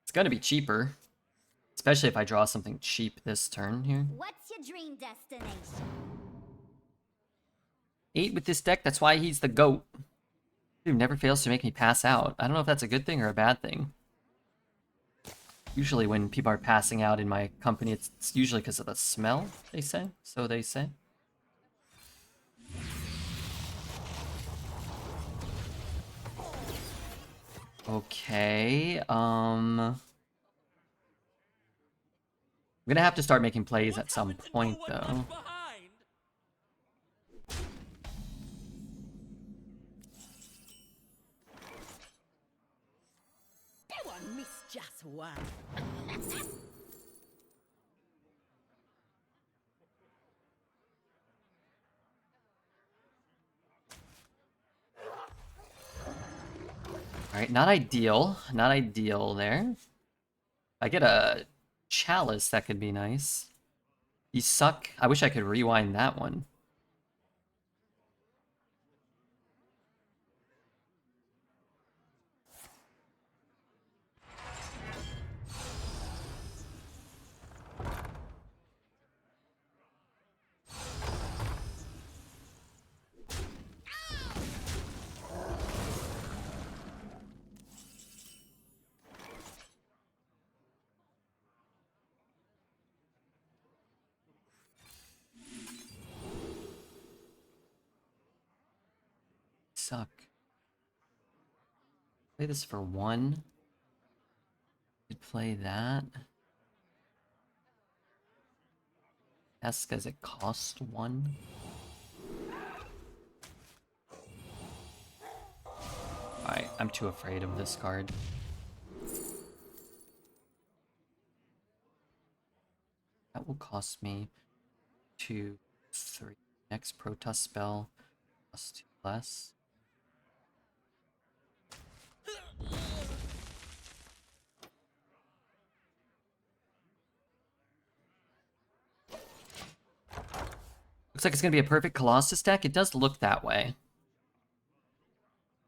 It's gonna be cheaper. Especially if I draw something cheap this turn here. What's your dream destination? 8 with this deck, that's why he's the GOAT. Dude never fails to make me pass out. I don't know if that's a good thing or a bad thing. Usually when people are passing out in my company, it's usually because of the smell, they say. So they say. Okay, I'm gonna have to start making plays at some point, though. That one missed just one. Alright, not ideal. Not ideal there. If I get a chalice, that could be nice. You suck. I wish I could rewind that one. Suck. Play this for 1. Could play that. That's because it cost 1. Alright, I'm too afraid of this card. That will cost me 2, 3. Next Protoss spell costs 2 less. Looks like it's gonna be a perfect Colossus deck. It does look that way.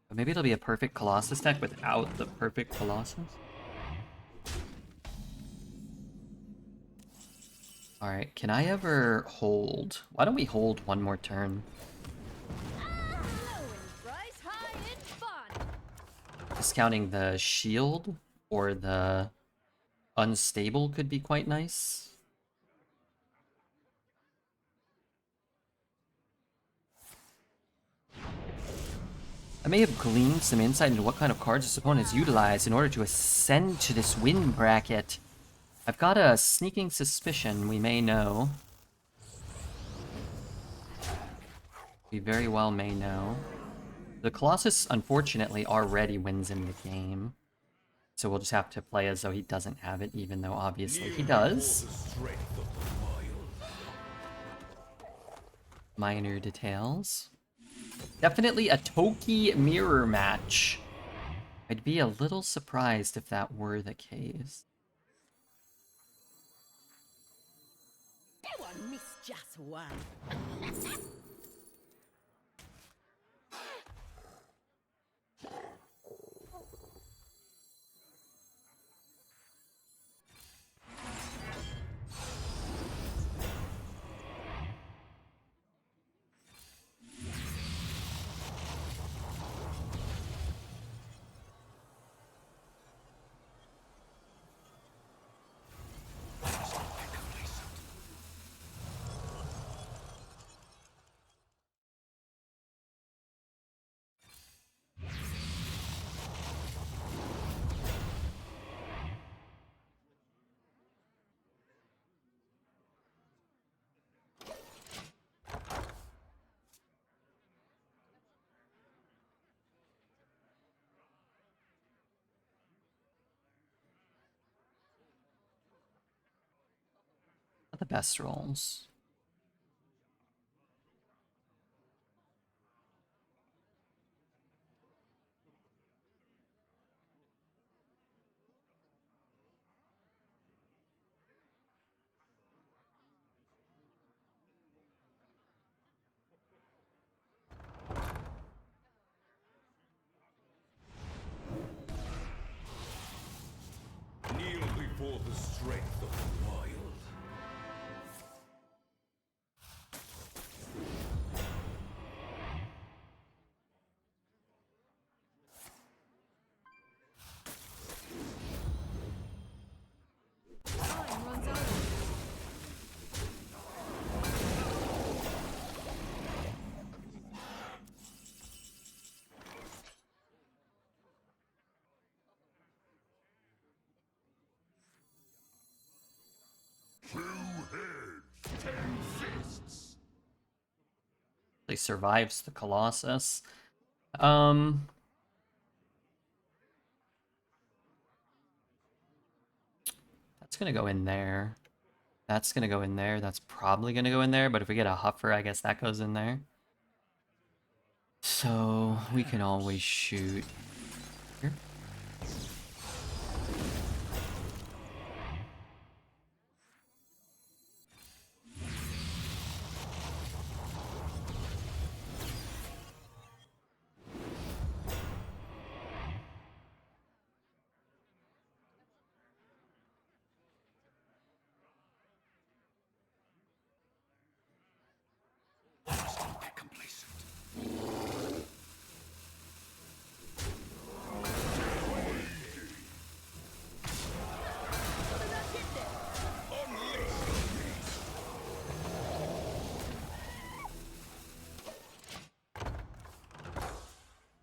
But maybe it'll be a perfect Colossus deck without the perfect Colossus. Alright, can I ever hold? Why don't we hold one more turn? Rise high in fun. Discounting the shield or the unstable could be quite nice. I may have gleaned some insight into what kind of cards this opponent has utilized in order to ascend to this win bracket. I've got a sneaking suspicion we may know. We very well may know. The Colossus, unfortunately, already wins in the game. So we'll just have to play as though he doesn't have it, even though obviously he does. Minor details. Definitely a Toki mirror match. I'd be a little surprised if that were the case. Go on, miss just one. Not the best rolls. Kneel before the strength of the wild. Time runs out. 2 heads, 10 fists. He survives the Colossus. That's gonna go in there. That's gonna go in there. That's probably gonna go in there, but if we get a Huffer, I guess that goes in there. So we can always shoot here.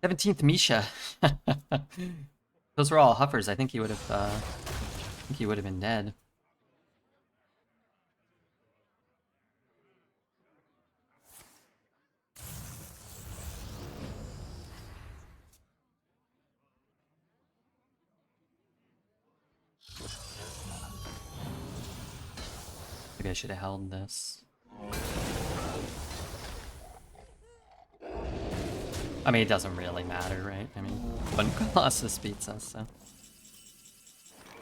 '17th Misha. Those were all Huffers. I think he would have been dead. Maybe I should have held this. I mean, it doesn't really matter, right? I mean, one Colossus beats us, so.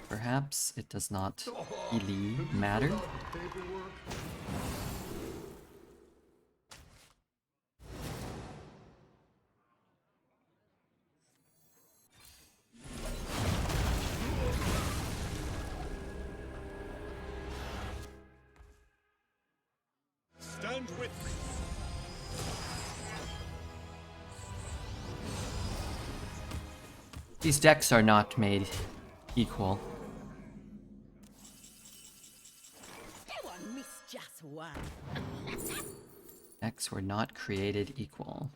Perhaps it does not really matter. Paperwork. Stand with me. These decks are not made equal. Go on, Miss Just One. Decks were not created equal.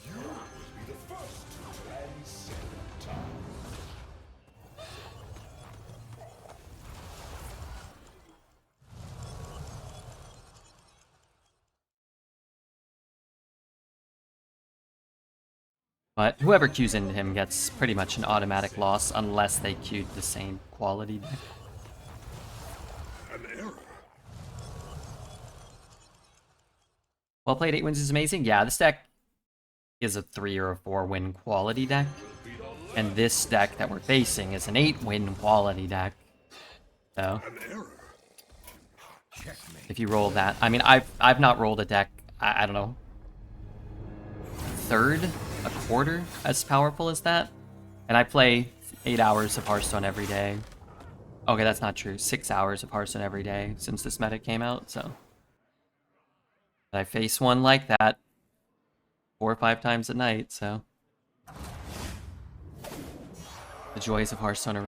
You will be the first to transcend time. But whoever queues into him gets pretty much an automatic loss unless they queued the same quality deck. An error. Well played, 8 wins is amazing. Yeah, this deck is a 3 or a 4 win quality deck. And this deck that we're facing is an 8 win quality deck. So, An error. if you roll that, I mean, I've not rolled a deck, I don't know, third, a quarter as powerful as that. And I play 8 hours of Hearthstone every day. Okay, that's not true. 6 hours of Hearthstone every day since this meta came out, so. I face one like that 4 or 5 times a night, so. The joys of Hearthstone Arena.